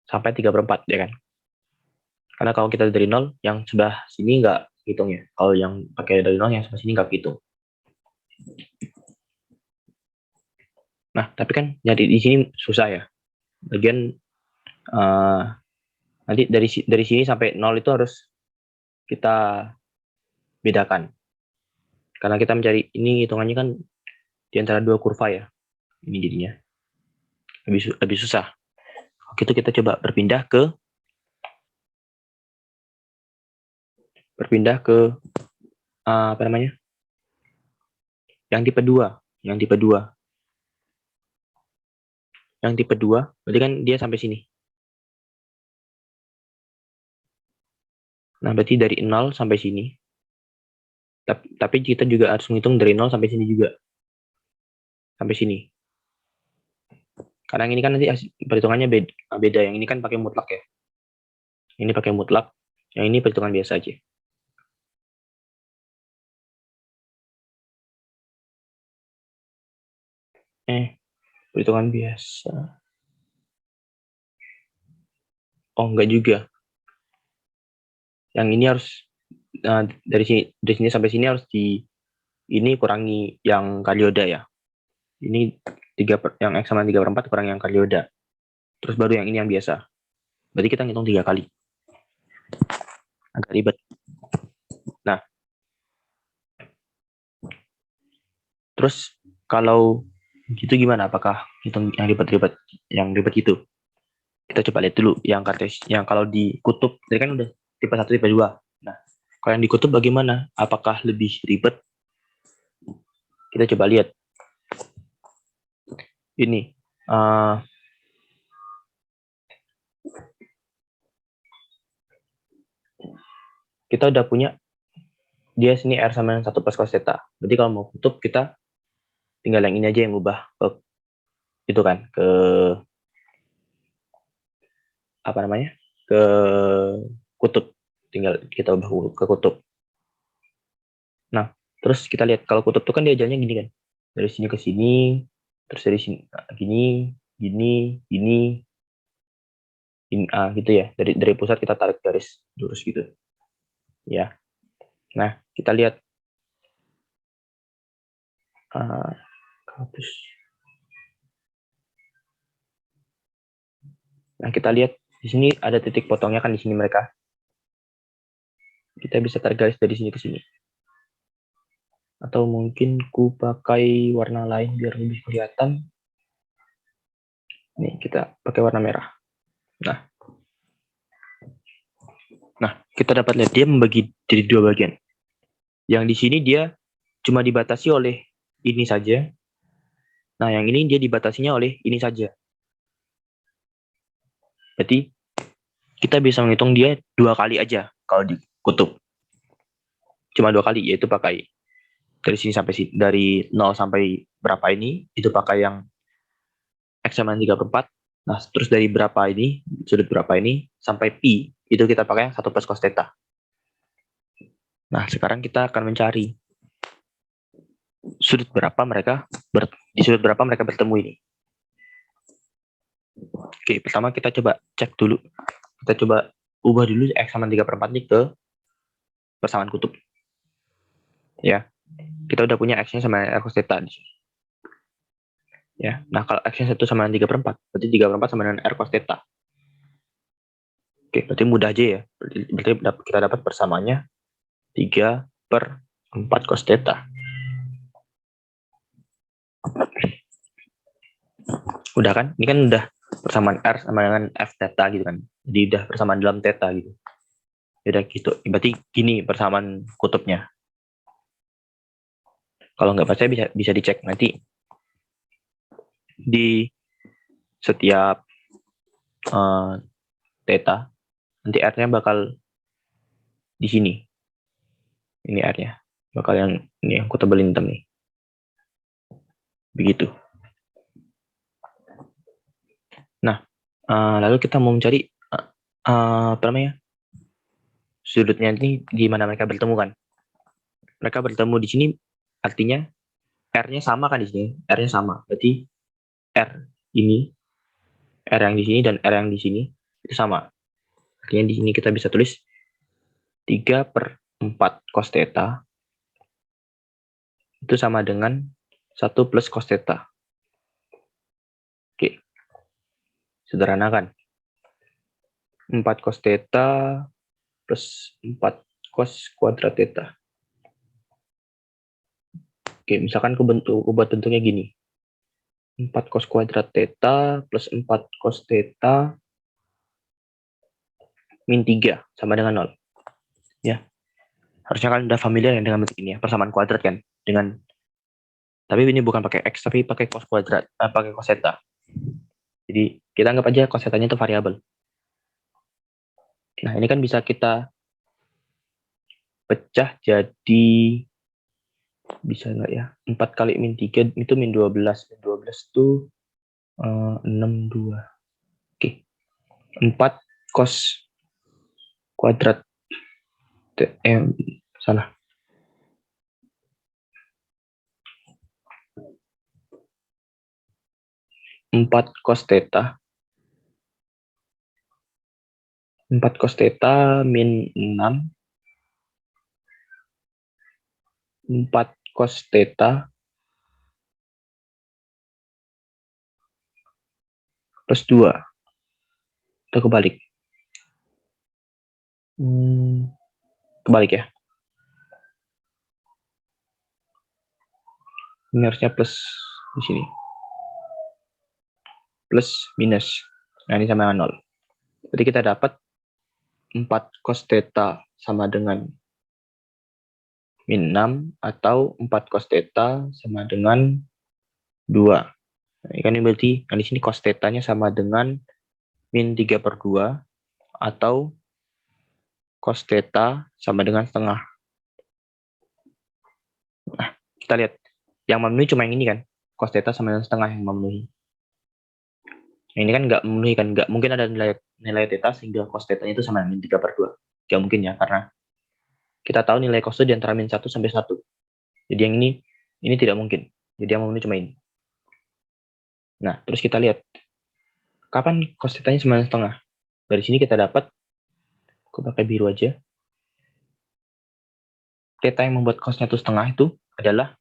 Sampai 3/4 ya kan? Karena kalau kita dari 0, yang sebelah sini nggak hitung ya. Kalau yang pakai dari 0, yang sebelah sini nggak hitung. Nah, tapi kan nyari di sini susah ya. Bagian nanti dari sini sampai 0 itu harus kita bedakan. Karena kita mencari ini hitungannya kan di antara dua kurva ya. Ini jadinya lebih susah. Oke, itu kita coba berpindah ke apa namanya? Yang tipe 2, yang tipe 2. Yang tipe 2 berarti kan dia sampai sini. Nah, berarti dari 0 sampai sini. Tapi kita juga harus menghitung dari 0 sampai sini juga. Sampai sini. Karena yang ini kan nanti perhitungannya beda. Yang ini kan pakai mutlak ya. Ini pakai mutlak. Yang ini perhitungan biasa aja. Perhitungan biasa. Oh, enggak juga. Yang ini harus dari sini sampai sini harus ini kurangi yang Kalioda ya. Ini yang X sama 3/4 kurang yang Kalioda. Terus baru yang ini yang biasa. Berarti kita ngitung 3 kali. Agak ribet. Nah, terus kalau gitu gimana? Apakah hitung yang ribet gitu? Kita coba lihat dulu yang Cartesius, yang kalau di kutub, tadi kan udah tipe 1, tipe 2. Nah, kalau yang di kutub bagaimana? Apakah lebih ribet? Kita coba lihat. Ini. Kita udah punya dia sini R sama dengan 1 plus cos theta. Berarti kalau mau kutub kita tinggal yang ini aja yang ubah ke itu kan, ke apa namanya? Ke kutub. Tinggal kita ubah ke kutub. Nah, terus kita lihat kalau kutub itu kan dia jalannya gini kan. Dari sini ke sini, terus dari sini gini, gini, gitu ya. Dari pusat kita tarik garis lurus gitu. Ya. Nah, kita lihat Nah, kita lihat di sini ada titik potongnya kan di sini mereka. Kita bisa tarik garis dari sini ke sini. Atau mungkin ku pakai warna lain biar lebih kelihatan. Nih, kita pakai warna merah. Nah, kita dapat lihat dia membagi jadi 2 bagian. Yang di sini dia cuma dibatasi oleh ini saja. Nah, yang ini dia dibatasinya oleh ini saja. Berarti kita bisa menghitung dia 2 kali aja kalau di kutub. Cuma 2 kali, yaitu pakai dari sini sampai sini, dari 0 sampai berapa ini, itu pakai yang X sama 3/4. Nah, terus dari berapa ini, sudut berapa ini, sampai pi, itu kita pakai yang 1 plus cos theta. Nah, sekarang kita akan mencari di sudut berapa mereka bertemu ini. Oke, pertama kita coba cek dulu. Kita coba ubah dulu X sama 3/4 ini ke persamaan kutub. Ya, kita udah punya X-nya sama R cos theta di sini. Ya, nah kalau X-nya 1 sama 3/4, berarti 3/4 sama dengan R cos theta. Oke, berarti mudah aja ya. Berarti kita dapat persamaannya 3/4 cos theta. Udah kan? Ini kan udah persamaan R sama dengan F theta gitu kan. Jadi udah persamaan dalam theta gitu. Udah gitu. Berarti gini persamaan kutubnya. Kalau nggak percaya bisa dicek nanti di setiap theta nanti R-nya bakal di sini. Ini R-nya. bakal yang ini aku tebelin hitam nih. Begitu. Nah, lalu kita mau mencari apa namanya? Sudutnya ini di mana mereka bertemu kan? Mereka bertemu di sini artinya R-nya sama kan di sini? R-nya sama. Berarti R ini, R yang di sini dan R yang di sini itu sama. Artinya di sini kita bisa tulis 3/4 cos theta itu sama dengan 1 plus cos theta. Oke, sederhana kan? 4 cos theta plus 4 cos kuadrat theta. Oke, misalkan aku buat bentuknya gini. 4 cos kuadrat theta plus 4 cos theta min 3 sama dengan 0. Ya, harusnya kan udah familiar ya dengan bentuk ini ya, persamaan kuadrat kan. Tapi ini bukan pakai X, tapi pakai cos kuadrat, pakai cos theta. Jadi kita anggap aja cos theta-nya itu variabel. Nah, ini kan bisa kita pecah jadi, bisa nggak ya? 4 kali min 3 itu min 12. Min 12 itu 62. Oke. 4 cos kuadrat. Salah. 4 cos theta. 4 cos theta min 6. 4 cos theta plus 2. Itu kebalik. Kebalik ya. Ini harusnya plus di sini. Plus minus. Nah, ini sama dengan 0. Jadi kita dapat 4 cos theta sama dengan min 6 atau 4 cos theta sama dengan 2. Nah, ini berarti di sini cos theta-nya sama dengan min 3/2 atau cos theta sama dengan setengah. Nah, kita lihat. Yang memenuhi cuma yang ini kan. Cos theta sama dengan setengah yang memenuhi. Nah, ini kan nggak memenuhi kan. Nggak mungkin ada nilai theta sehingga cos theta-nya itu sama dengan min 3/2. Nggak mungkin ya, karena kita tahu nilai cos itu di antara min 1 sampai 1. Jadi yang ini tidak mungkin. Jadi yang memenuhi cuma ini. Nah, terus kita lihat. Kapan cos theta-nya sama dengan setengah? Dari sini kita dapat, aku pakai biru aja. Theta yang membuat cosnya itu setengah itu adalah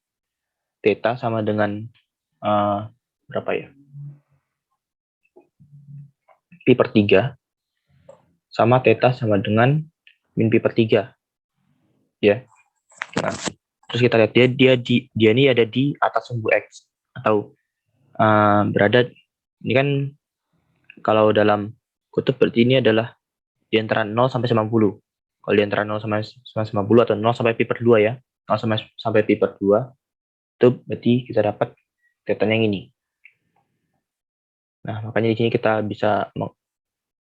theta sama dengan berapa ya? Pi/3 sama theta sama dengan min pi/3. Ya. Nah, terus kita lihat dia ini ada di atas sumbu X atau berada, ini kan kalau dalam kutub berarti ini adalah di antara 0 sampai 90. Kalau di antara 0 sampai 90 atau 0 sampai pi/2 ya. 0 sampai pi/2 itu berarti kita dapat tetanya yang ini. Nah, makanya di sini kita bisa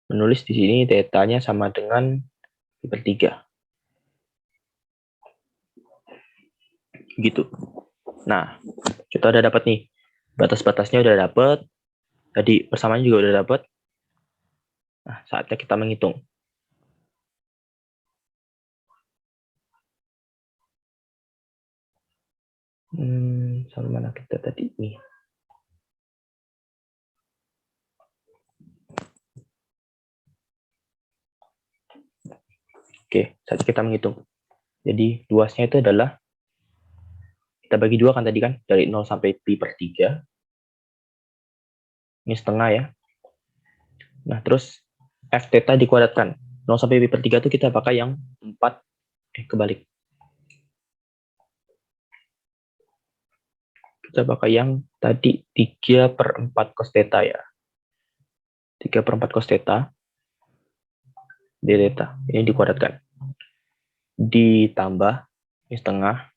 menulis di sini tetanya sama dengan pi/3. Gitu. Nah, kita udah dapat nih. Batas-batasnya udah dapat. Tadi persamaannya juga udah dapat. Nah, saatnya kita menghitung. Sama mana kita tadi nih? Oke, saat kita menghitung. Jadi luasnya itu adalah, kita bagi 2 kan tadi kan, dari 0 sampai pi/3. Ini setengah ya. Nah, terus f theta dikuadratkan. 0 sampai pi/3 itu kita pakai yang 4, kebalik. Kita pakai yang tadi 3/4 cos theta ya. 3/4 cos theta d theta. Ini dikuadratkan. Ditambah, ini setengah,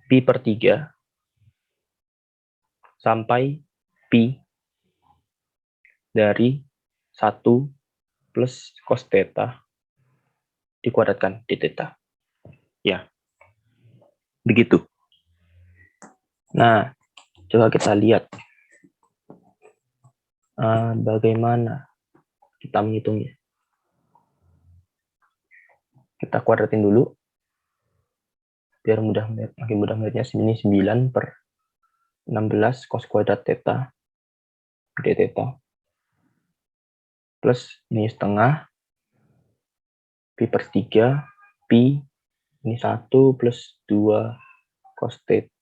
pi/3 sampai pi dari 1 plus cos theta dikuadratkan d theta. Ya. Begitu. Nah, coba kita lihat bagaimana kita menghitungnya. Kita kuadratin dulu, biar makin mudah melihatnya. Sini 9 per 16 cos kuadrat theta d theta plus ini setengah pi per 3 pi ini 1 plus 2 cos theta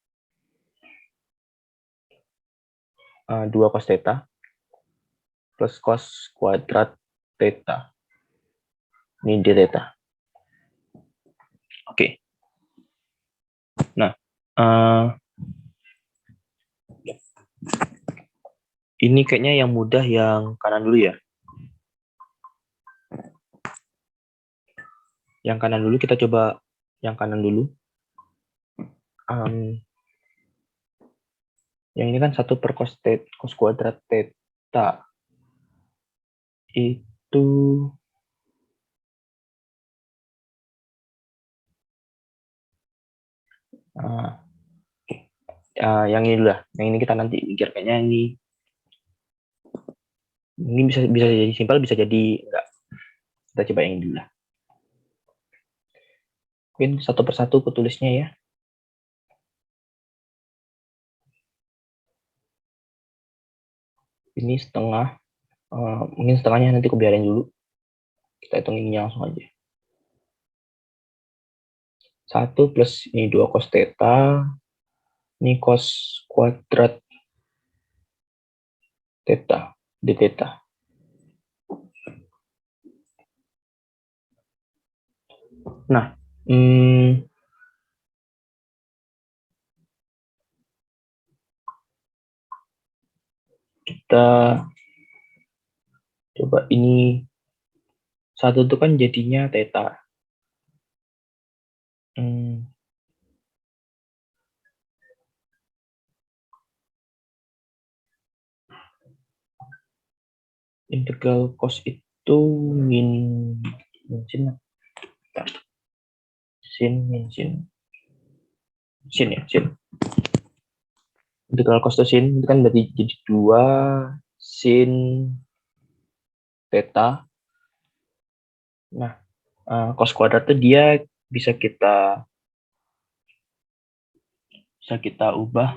2 cos theta plus cos kuadrat theta ini d theta. Oke. Nah, ini kayaknya yang mudah yang kanan dulu ya. Yang kanan dulu, kita coba yang kanan dulu. Yang ini kan 1 per cos kuadrat theta itu yang ini dulu lah. Yang ini kita nanti mikir, kayaknya ini bisa jadi simpel, bisa jadi enggak. Kita coba yang ini dulu lah. Mungkin satu persatu kutulisnya ya. Ini setengah, mungkin setengahnya nanti aku biarin dulu. Kita hitunginnya langsung aja. 1 plus ini 2 cos theta, ini cos kuadrat theta, d theta. Nah, kita coba ini 1 itu kan jadinya theta. Integral cos itu sin ya, sin. Integral cos itu sin, itu kan berarti jadi 2 sin theta. Nah, cos kuadrat itu dia bisa kita ubah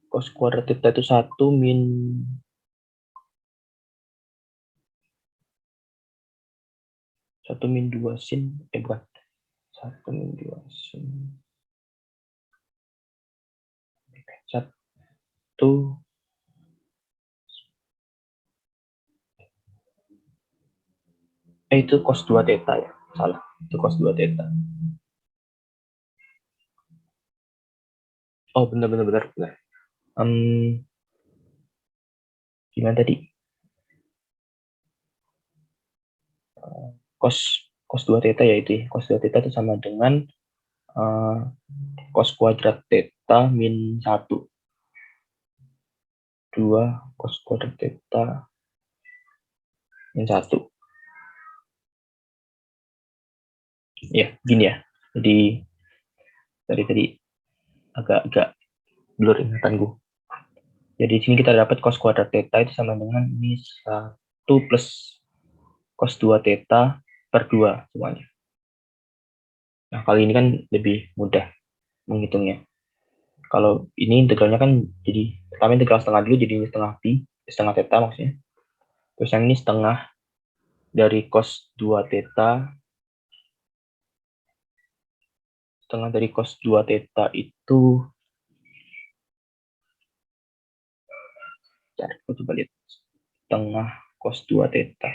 cos kuadrat theta itu 1 min 2 sin, bukan 1 min 2 sin 1 itu cos 2 theta ya, salah, itu cos 2 theta. Oh, benar. Gimana tadi? Cos 2 theta ya itu ya. Cos 2 theta itu sama dengan cos kuadrat theta min 1. 2 cos kuadrat theta min 1. Ya, gini ya. Jadi tadi agak blur ingatanku. Jadi di sini kita dapat cos kuadrat theta itu sama dengan ini 1 plus cos 2 theta per 2 semuanya. Nah, kali ini kan lebih mudah menghitungnya. Kalau ini integralnya kan jadi, pertama integral setengah dulu, jadi ini setengah pi, setengah theta maksudnya. Terus yang ini setengah dari cos 2 theta. Setengah dari cos 2 theta itu, aku coba lihat, setengah cos 2 theta.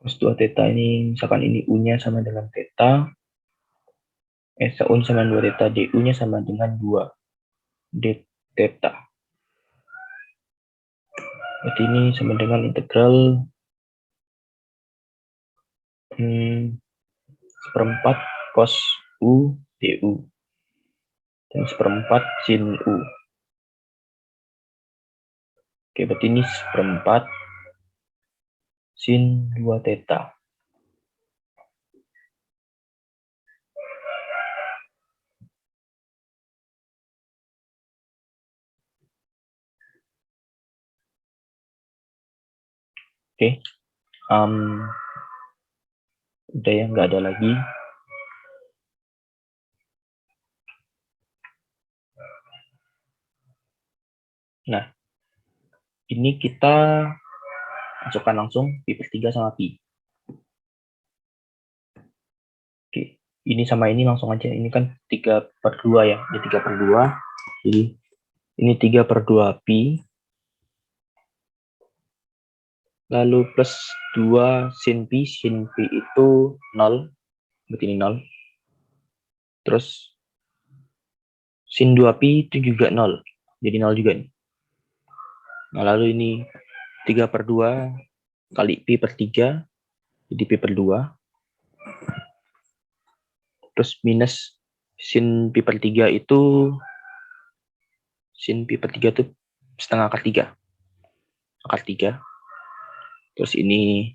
Cos 2 theta ini, misalkan ini U-nya sama dengan theta, U-nya sama 2 theta, DU-nya sama dengan 2 d theta. Berarti ini sama dengan integral seperempat cos U DU. Dan seperempat sin U. Oke, berarti ini seperempat sin 2 theta. Oke, udah ya, nggak ada lagi. Nah, ini kita masukkan langsung pi per 3 sama pi. Oke, ini sama ini langsung aja. Ini kan 3/2 ya. Jadi 3/2. Jadi ini 3/2 pi. Lalu plus 2 sin pi. Sin pi itu 0. Berarti ini 0. Terus sin 2 pi itu juga 0. Jadi 0 juga nih. Nah, lalu ini 3/2 kali pi per 3. Jadi pi per 2. Terus minus sin pi per 3 itu sin pi per 3 itu setengah akar 3. Akar 3. Terus ini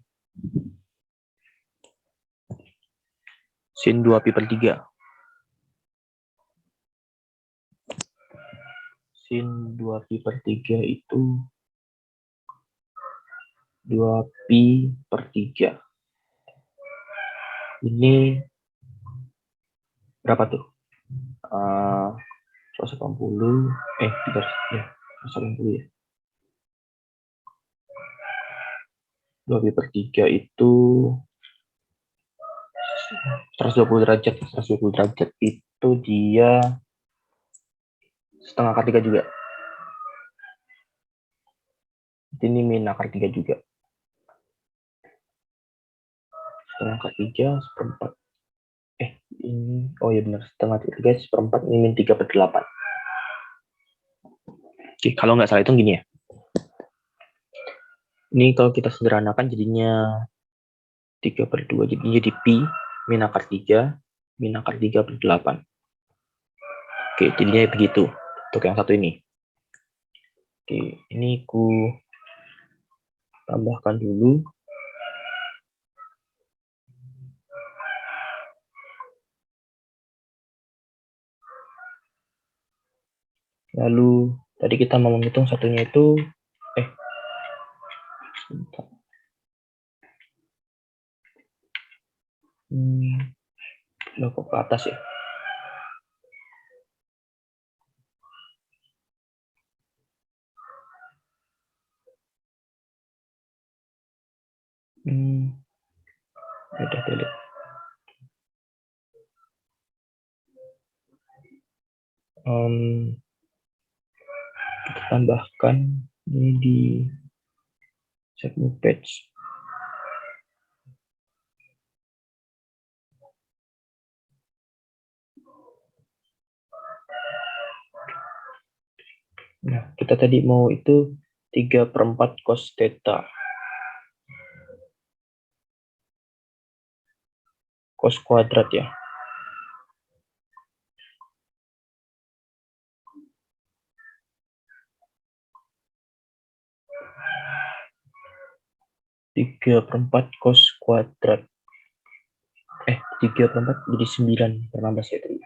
sin 2 pi per 3. Sin 2 pi per 3 itu 2 pi per 3. Ini berapa tuh? 180. 180 ya. 2 pi per 3 itu 120 derajat. 120 derajat itu dia setengah akar 3 juga. Ini min akar 3 juga. Setengah akar 3 seperempat. Ini, oh ya benar, setengah 3 seperempat, ini min 3/8. Oke, kalau nggak salah itu gini ya. Ini kalau kita sederhanakan jadinya 3/2, jadi pi min akar 3, min akar 3/8. Oke, jadinya begitu untuk yang satu ini. Oke, ini ku tambahkan dulu. Lalu tadi kita mau menghitung satunya itu sebentar. Loh, kok ke atas ya? Udah delete. Kita tambahkan ini di set new page. Nah, kita tadi mau itu 3/4 cos theta. Cos kuadrat ya. Tiga per 4 cos kuadrat. 3/4 jadi 9/16 ya tadi.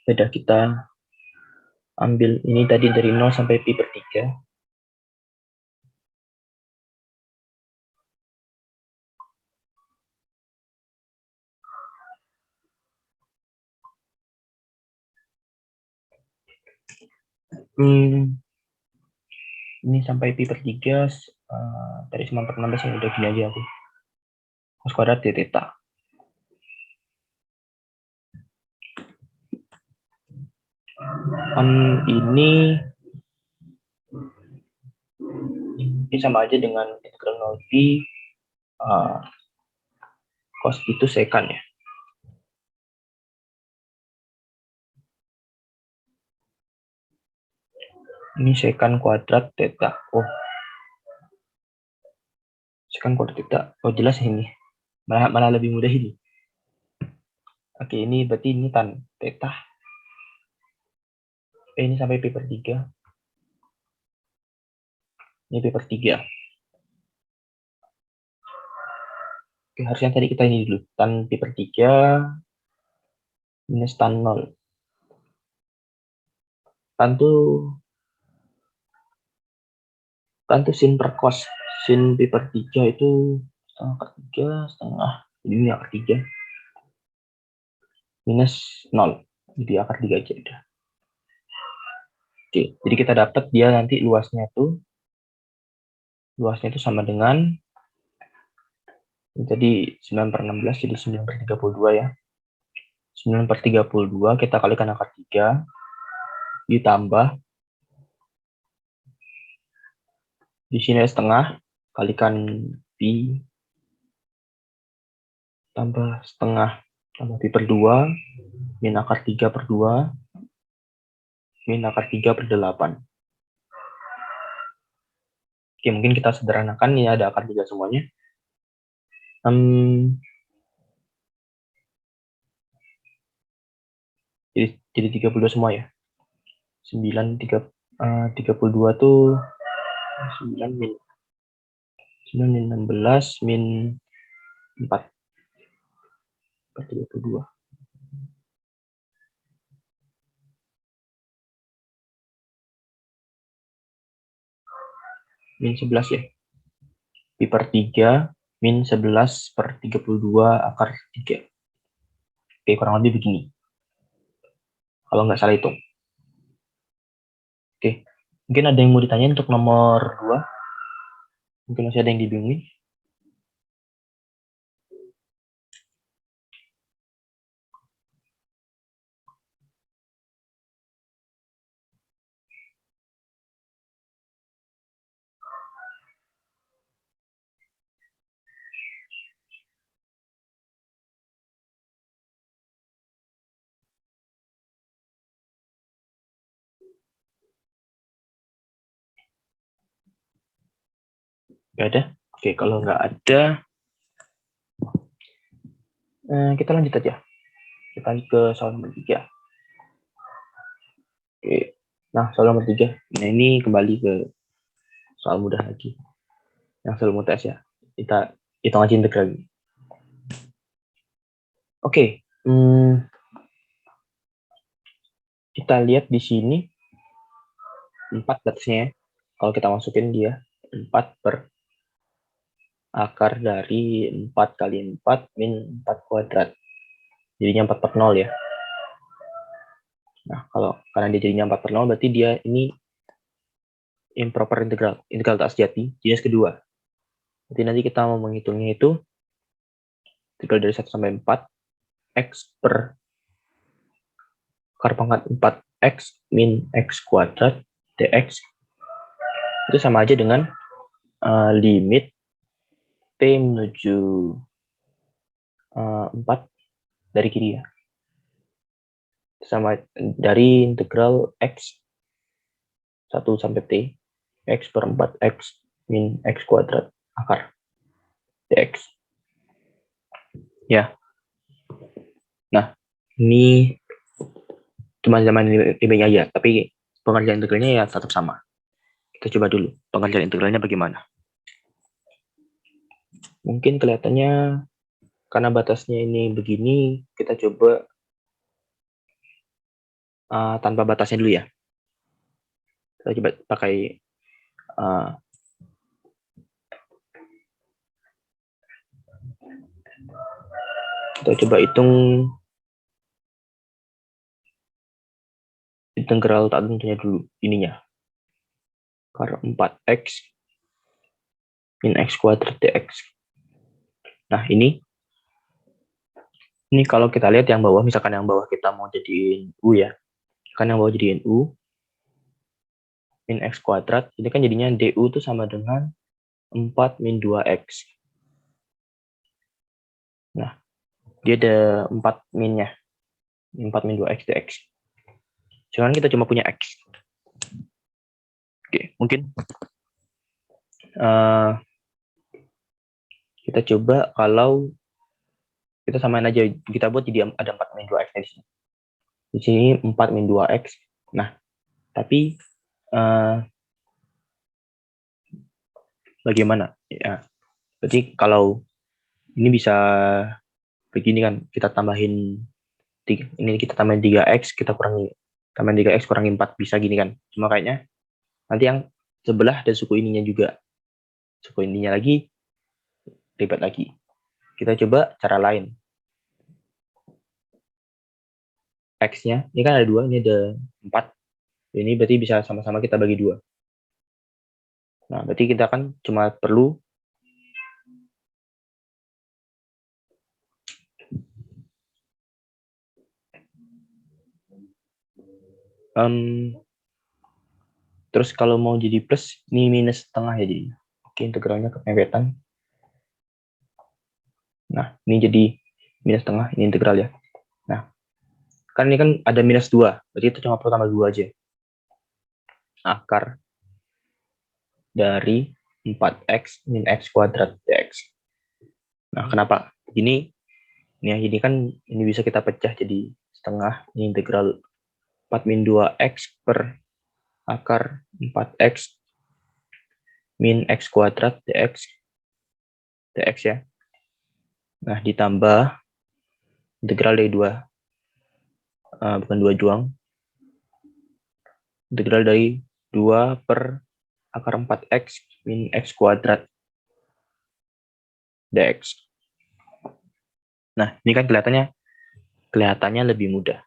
Sudah kita ambil ini tadi dari 0 sampai pi per 3. Ini sampai pi per 3 dari 9/16 ya, udah gini aja aku. Cos kuadrat d theta. Ini sama aja dengan integral 0 pi cos itu sekan ya. Ini sekan kuadrat theta. Sekan kuadrat theta. Oh, jelas ini. Malah lebih mudah ini. Oke, ini berarti ini tan theta. Ini sampai P per 3. Ini P per 3. Oke, harusnya tadi kita ini dulu. Tan P per 3 minus tan 0. Tan tuh sin per cos. Sin P per 3 itu setengah per 3, setengah. Jadi ini akar 3. Minus 0. Jadi akar 3 aja udah. Oke, jadi kita dapat dia nanti luasnya itu sama dengan, jadi 9 per 16, jadi 9 per 32 ya. 9 per 32 kita kalikan akar 3, ditambah, di sini ada setengah, kalikan pi, tambah setengah, tambah pi per 2, min akar 3 per 2, min akar 3 per 8. Oke, mungkin kita sederhanakan, ya ada akar 3 semuanya. Jadi 32 semua ya. 32 tuh 9 min 16 min 4 per 32. Min 11 ya. Pi per 3 min 11 per 32 akar 3. Oke, kurang lebih begini. Kalau nggak salah hitung. Oke, mungkin ada yang mau ditanya untuk nomor 2? Mungkin masih ada yang dibingungi. Nggak ada? Oke, kalau nggak ada, kita lanjut aja. Kita lanjut ke soal nomor 3. Oke, nah soal nomor 3. Nah ini kembali ke soal mudah lagi. Yang selalu tes ya. Kita hitung aja integral. Oke, kita lihat di sini 4 batasnya ya. Kalau kita masukin dia 4 per akar dari 4 kali 4 min 4 kuadrat. Jadinya 4 per 0 ya. Nah, karena dia jadinya 4 per 0, berarti dia ini improper integral. Integral tak sejati, jenis kedua. Jadi nanti kita mau menghitungnya itu integral dari 1 sampai 4, x per akar pangkat 4x min x kuadrat dx. Itu sama aja dengan limit t menuju 4 dari kiri ya. Sama dari integral x 1 sampai t, x per 4x min x kuadrat akar dx. Ya. Nah, ini cuma zaman ini aja, tapi pengerjaan integralnya ya tetap sama. Kita coba dulu pengerjaan integralnya bagaimana. Mungkin kelihatannya karena batasnya ini begini, kita coba tanpa batasnya dulu ya. Kita coba pakai kita coba hitung integral tak tentunya dulu ininya. Akar 4x min x kuadrat dx. Nah, ini kalau kita lihat yang bawah, misalkan yang bawah kita mau jadiin u ya. Kan yang bawah jadiin u min x kuadrat, ini kan jadinya du itu sama dengan 4 min 2x. Nah, dia ada 4 minnya. 4 min 2x dx. Sekarang kita cuma punya x. Oke, mungkin kita coba kalau kita samain aja, kita buat jadi ada 4 min 2x di sini. Di sini 4 min 2x. Nah, tapi bagaimana? Ya, berarti kalau ini bisa begini kan, kita tambahin ini kita tambahin 3x, kita kurangi tambahin 3x kurangi 4 bisa gini kan. Cuma kayaknya nanti yang sebelah dan suku ininya juga. Suku ininya lagi ribet lagi. Kita coba cara lain. X-nya, ini kan ada 2, ini ada 4. Ini berarti bisa sama-sama kita bagi 2. Nah, berarti kita kan cuma perlu terus kalau mau jadi plus, ini minus setengah ya jadi. Oke, integralnya kepewetan. Nah, ini jadi minus setengah, ini integral ya. Nah, kan ini kan ada minus 2, berarti itu cuma perlu tambah 2 aja. Akar dari 4x min x kuadrat dx. Nah, kenapa? Ini kan ini bisa kita pecah jadi setengah, ini integral 4 min 2x per akar 4x min x kuadrat dx ya. Nah, ditambah integral dari 2, bukan 2 juang, integral dari 2 per akar 4x min x kuadrat dx. Nah, ini kan kelihatannya lebih mudah.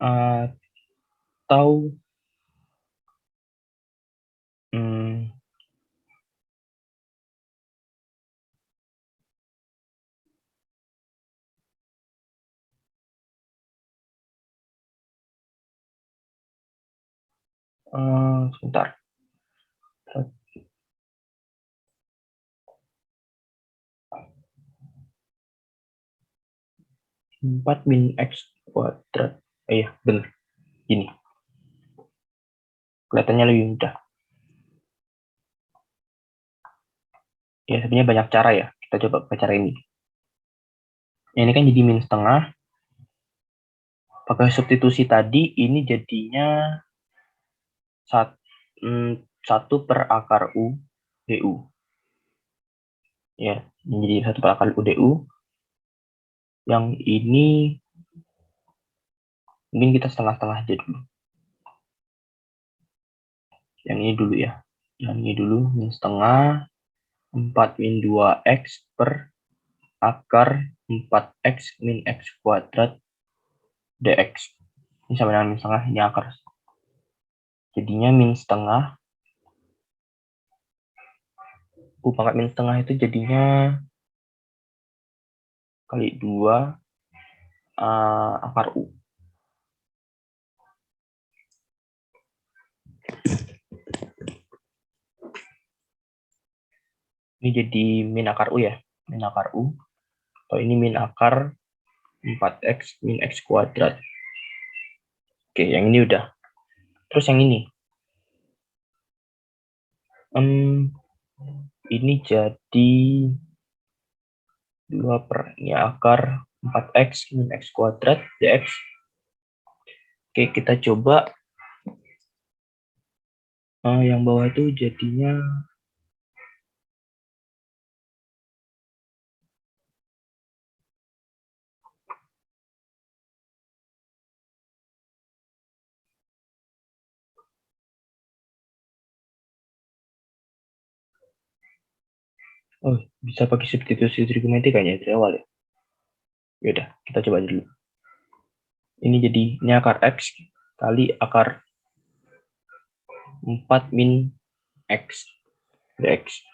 Atau sebentar. 4 min x kuadrat. Iya, benar. Ini. Kelihatannya lebih mudah. Ya, sebenarnya banyak cara ya. Kita coba pakai cara ini. Ini kan jadi min setengah. Pakai substitusi tadi, ini jadinya 1 per akar U du. Ya, ini jadi 1 per akar U du. Yang ini mungkin kita setengah-setengah aja dulu. Yang ini dulu ya. Yang ini dulu, min setengah 4 min 2x per akar 4x min x kuadrat dx. Ini sama dengan min setengah, ini akar. Jadinya min setengah. U pangkat min setengah itu jadinya kali 2 akar U. Ini jadi min akar U ya. Min akar U. Atau ini min akar 4x min x kuadrat. Oke, yang ini udah. Terus yang ini. Ini jadi 2 per ini akar 4x min x kuadrat dx. Oke, kita coba yang bawah itu jadinya bisa pakai substitusi trigonometri kayaknya dari awal ya. Yaudah, kita coba dulu. Ini jadi ini akar x kali akar 4 min x dx.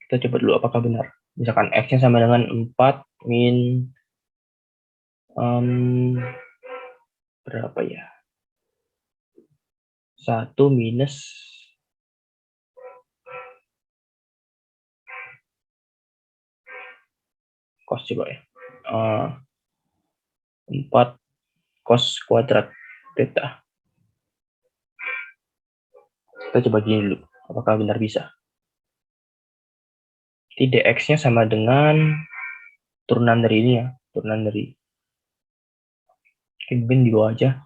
Kita coba dulu apakah benar. Misalkan x-nya sama dengan 4 min berapa ya? 1 minus cos coba ya. 4 cos kuadrat theta. Kita coba gini dulu. Apakah benar bisa? Jadi dx-nya sama dengan turunan dari ini ya, turunan dari mungkin di bawah aja.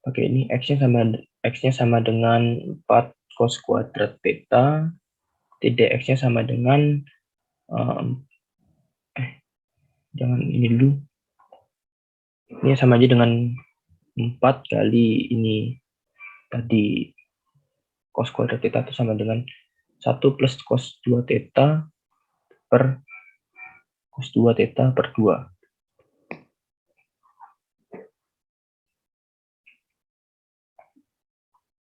Oke, ini x-nya sama dengan 4 cos kuadrat theta. dx-nya sama dengan jangan ini dulu. Ini sama aja dengan 4 kali ini tadi cos kuadrat theta itu sama dengan 1 plus cos 2 theta per cos 2 theta per 2.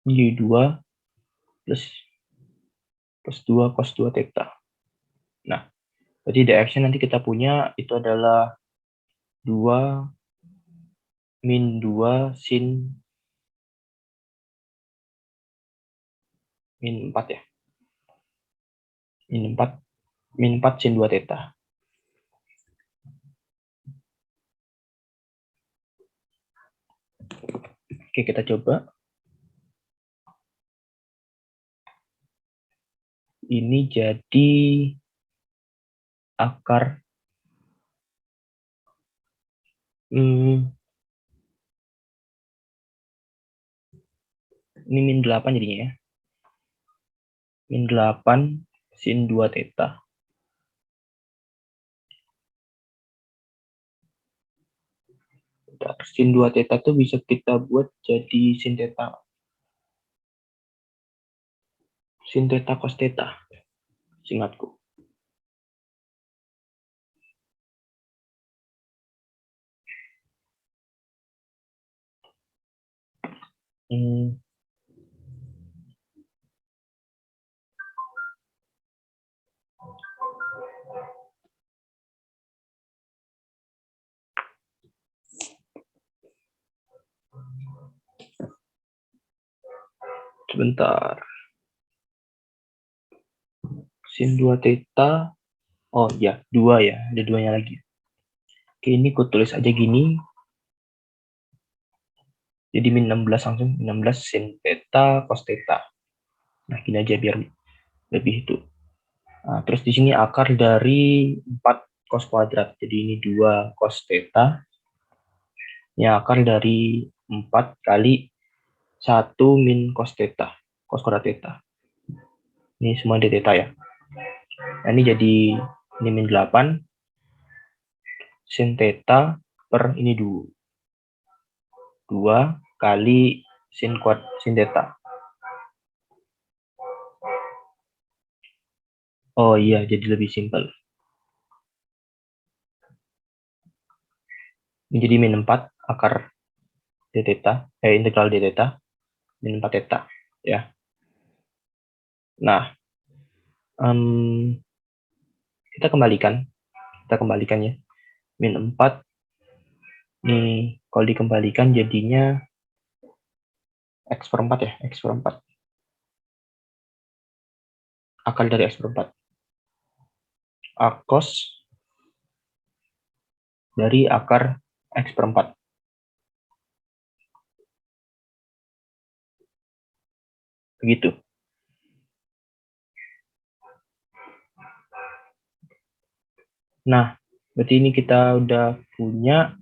Jadi 2 plus 2 cos 2 theta. Nah, berarti dx-nya nanti kita punya itu adalah 2 min 2 sin min 4 ya. Min 4 sin 2 theta. Oke, kita coba. Ini jadi akar ini min 8 jadinya ya. Min 8 sin 2 theta. Sin 2 theta itu bisa kita buat jadi sin theta. Sin theta cos theta. Seingatku. Sebentar. Sin 2 theta. Oh ya, 2 ya. Ada 2-nya lagi. Oke, ini aku tulis aja gini. Jadi min 16 langsung. 16 sin theta cos theta. Nah, gini aja biar lebih itu. Nah, terus di sini akar dari 4 cos kuadrat. Jadi ini 2 cos theta. Ini akar dari 4 kali 1 min cos theta. Cos kuadrat theta. Ini semua di theta ya. Nah, ini jadi ini min 8 sin theta per ini 2 kali sin theta. Oh iya, jadi lebih simpel. Menjadi min 4 akar d theta, integral d theta, min 4 theta. Ya. Nah, kita kembalikan ya. Min 4, nih, kalau dikembalikan jadinya x per 4 ya, x per 4. Akar dari x per 4. Akos dari akar x per 4. Begitu. Nah, berarti ini kita udah punya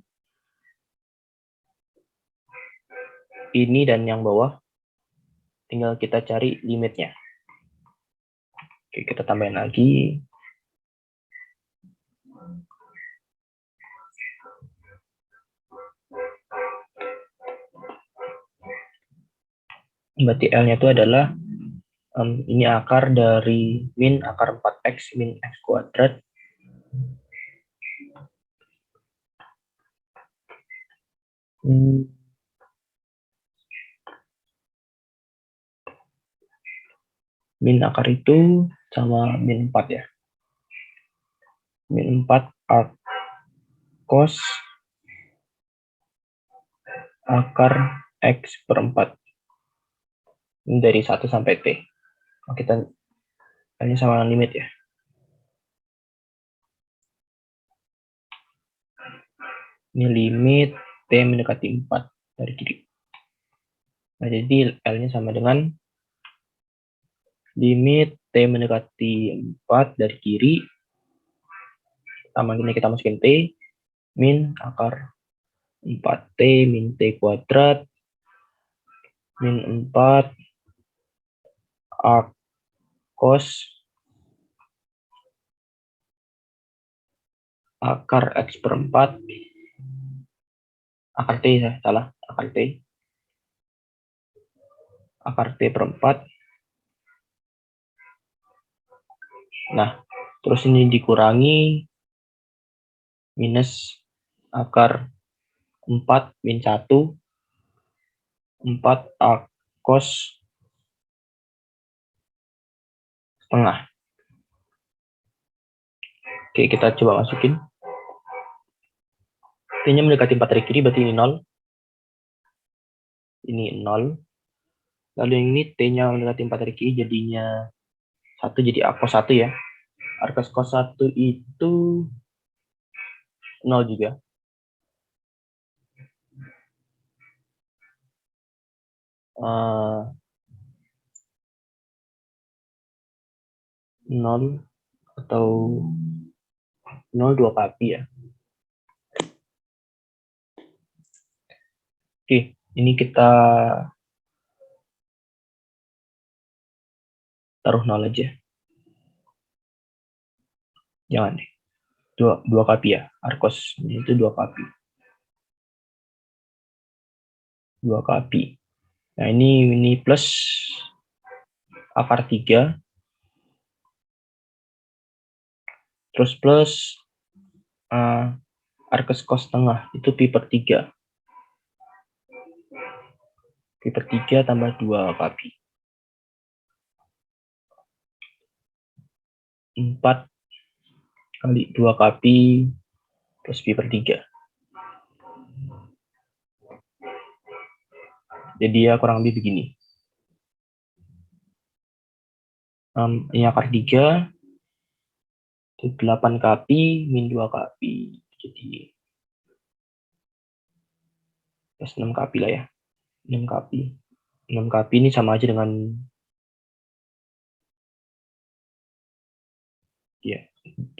ini dan yang bawah. Tinggal kita cari limitnya. Oke, kita tambahin lagi. Berarti L-nya itu adalah ini akar dari min akar 4x min x kuadrat min akar itu sama min 4 ya. Min 4 cos akar x per 4. Ini dari 1 sampai T. Nah, kita hanya sama limit ya. Ini limit T mendekati 4 dari kiri. Nah, jadi L-nya sama dengan limit T mendekati 4 dari kiri. Pertama ini kita masukin T, min akar 4T min T kuadrat, min 4 A cos akar X per 4, akar T ya, salah, akar T per 4. Nah, terus ini dikurangi minus akar 4 min 1, 4 A cos setengah. Oke, kita coba masukin. T-nya mendekati 4 dari kiri, berarti ini 0. Ini 0. Lalu yang ini T-nya mendekati 4 dari kiri, jadinya 1, jadi A cos 1 ya. A cos 1 itu 0 juga. Nol atau 0,2 kali ya. Oke, ini kita taruh 0 aja. Jangan deh. 2 kali ya. Arkos itu 2 kali. 2 kali. Nah, ini plus akar 3. Terus plus arkos cos setengah. Itu pi per 3. Pi per 3 tambah 2 kali. 4 kali 2 kali plus pi per 3. Jadi ya kurang lebih begini. Ini akar 3. 8 kali min 2 kali. Jadi plus 6 kali lah ya. 6 kali. 6 kali ini sama aja dengan ya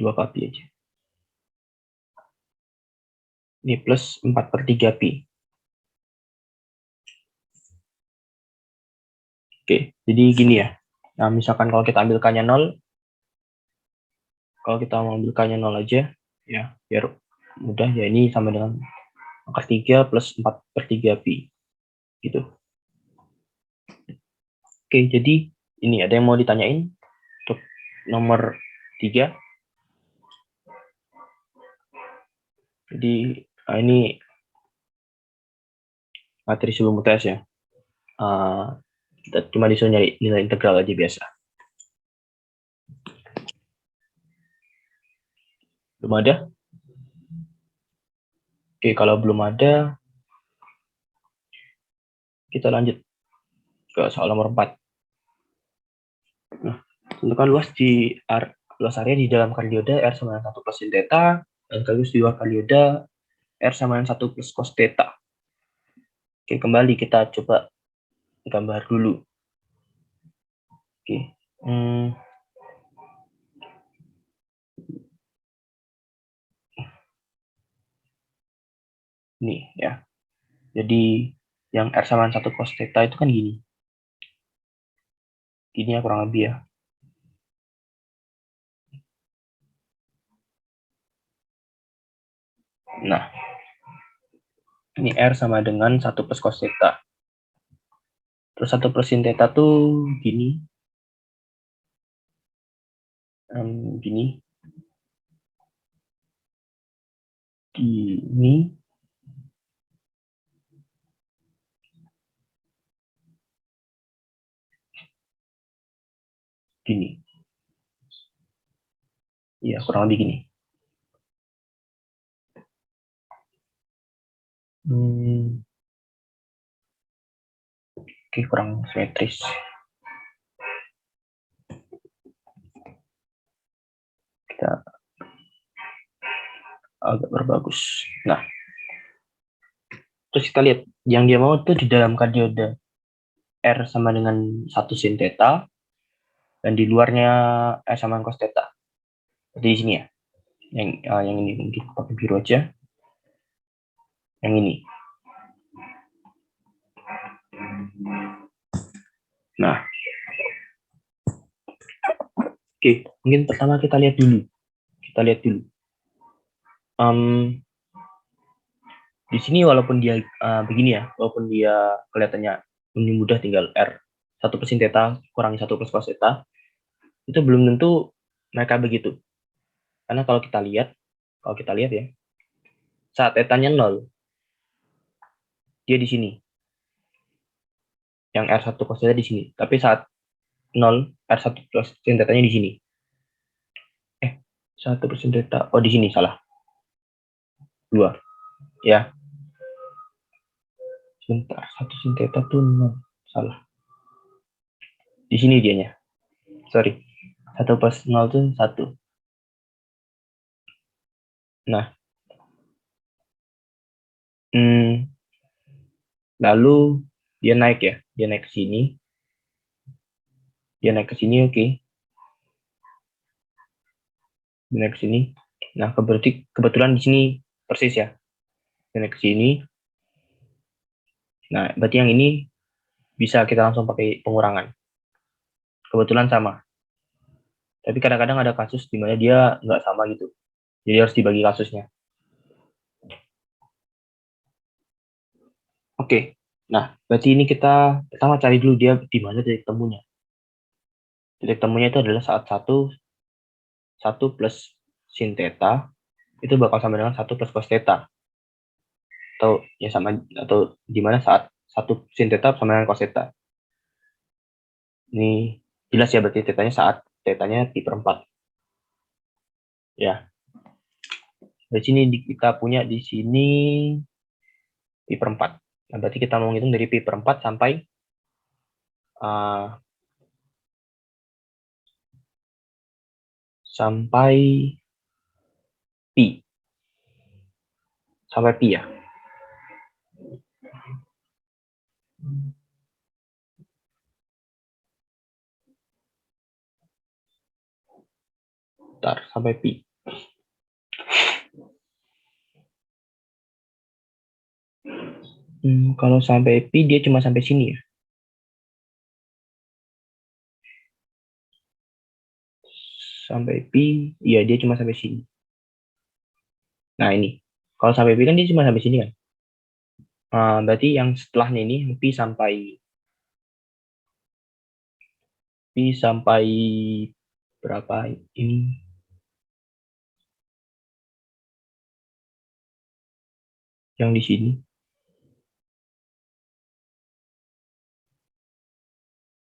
2 kali aja. Ini plus 4 per 3 pi. Oke, jadi gini ya. Nah, misalkan kalau kita ambilkannya 0, kalau kita mengambilkannya 0 aja, ya biar mudah ya, ini sama dengan akar 3 plus 4 per 3 pi. Gitu. Oke, jadi ini ada yang mau ditanyain untuk nomor 3. Jadi ini materi sebelum UTS ya. Kita cuma disuruh nyari nilai integral aja biasa. Belum ada? Oke, kalau belum ada, kita lanjut ke soal nomor 4. Nah, tentukan luas area di dalam kardioda R sama dengan 1 plus sin theta, dan sekaligus di luar kardioda R sama dengan 1 plus cos theta. Oke, kembali kita coba gambar dulu. Oke. Ini ya. Jadi yang R sama dengan 1 cos theta itu kan gini. Gini ya kurang lebih ya. Nah, ini R sama dengan 1 plus cos theta. Terus 1 plus sin theta tuh gini. Gini. Gini. Gini. Iya, kurang lebih gini. Oke, kurang simetris. Kita agak berbagus. Nah, terus kita lihat yang dia mau tuh di dalam kardioda. R sama dengan 1 sin theta, dan di luarnya R sama dengan cos theta. Jadi di sini ya. Yang ini mungkin pakai biru aja. Yang ini. Nah, oke, mungkin pertama kita lihat dulu. Di sini walaupun dia begini ya, walaupun dia kelihatannya ini mudah, tinggal R 1 per sin theta kurangi 1 plus cos theta, itu belum tentu mereka begitu. Karena kalau kita lihat ya, saat theta-nya 0, dia di sini. Yang R1 cos theta di sini. Tapi saat 0, R1 plus sin theta-nya di sini. 1 per sin theta, oh di sini salah. 2. Ya, sebentar, 1 sin theta tuh 0. Salah. Di sini dianya. Sorry. 1 plus 0 tuh 1. Nah, lalu dia naik ya. Dia naik ke sini. Oke. Dia naik ke sini. Nah, kebetulan di sini persis ya. Dia naik ke sini. Nah, berarti yang ini bisa kita langsung pakai pengurangan. Kebetulan sama. Tapi kadang-kadang ada kasus di mana dia nggak sama gitu. Jadi harus dibagi kasusnya. Oke. Nah, berarti ini kita pertama cari dulu dia di mana titik temunya. Titik temunya itu adalah saat 1 plus sin theta itu bakal sama dengan 1 plus cos theta. Atau ya sama, atau di mana saat 1 sin theta sama dengan cos theta. Ini jelas ya, berarti tetanya saat tetanya pi per 4. Ya. Dari sini kita punya di sini pi per 4. Nah, berarti kita mau ngitung dari pi per 4 uh, sampai pi. Sampai pi ya. Bentar, sampai pi. Kalau sampai pi dia cuma sampai sini ya. Sampai pi, iya dia cuma sampai sini. Nah ini, kalau sampai pi kan dia cuma sampai sini kan. Berarti yang setelahnya ini pi sampai berapa ini? Yang di sini.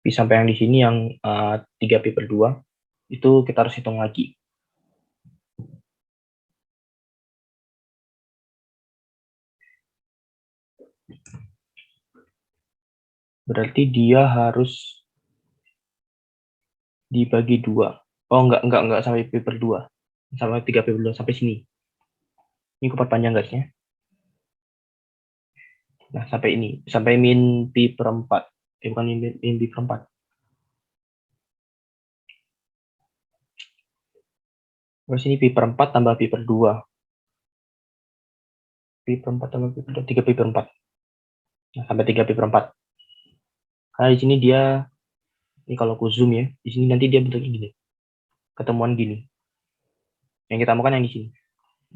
Pi sampai yang di sini yang 3 pi per 2 itu kita harus hitung lagi. Berarti dia harus dibagi 2. Oh, enggak sampai pi per 2. Sampai 3 pi per 2 sampai sini. Ini kupat panjang guysnya. Nah, sampai ini. Sampai min pi per 4. Bukan min pi per 4. Terus ini pi per 4 tambah pi per 2. Pi per 4 tambah pi per 2. 3 pi per 4. Nah, sampai 3 pi per 4. Karena di sini dia, ini kalau aku zoom ya, di sini nanti dia bentuknya gini. Ketemuan gini. Yang kita mau kan yang di sini.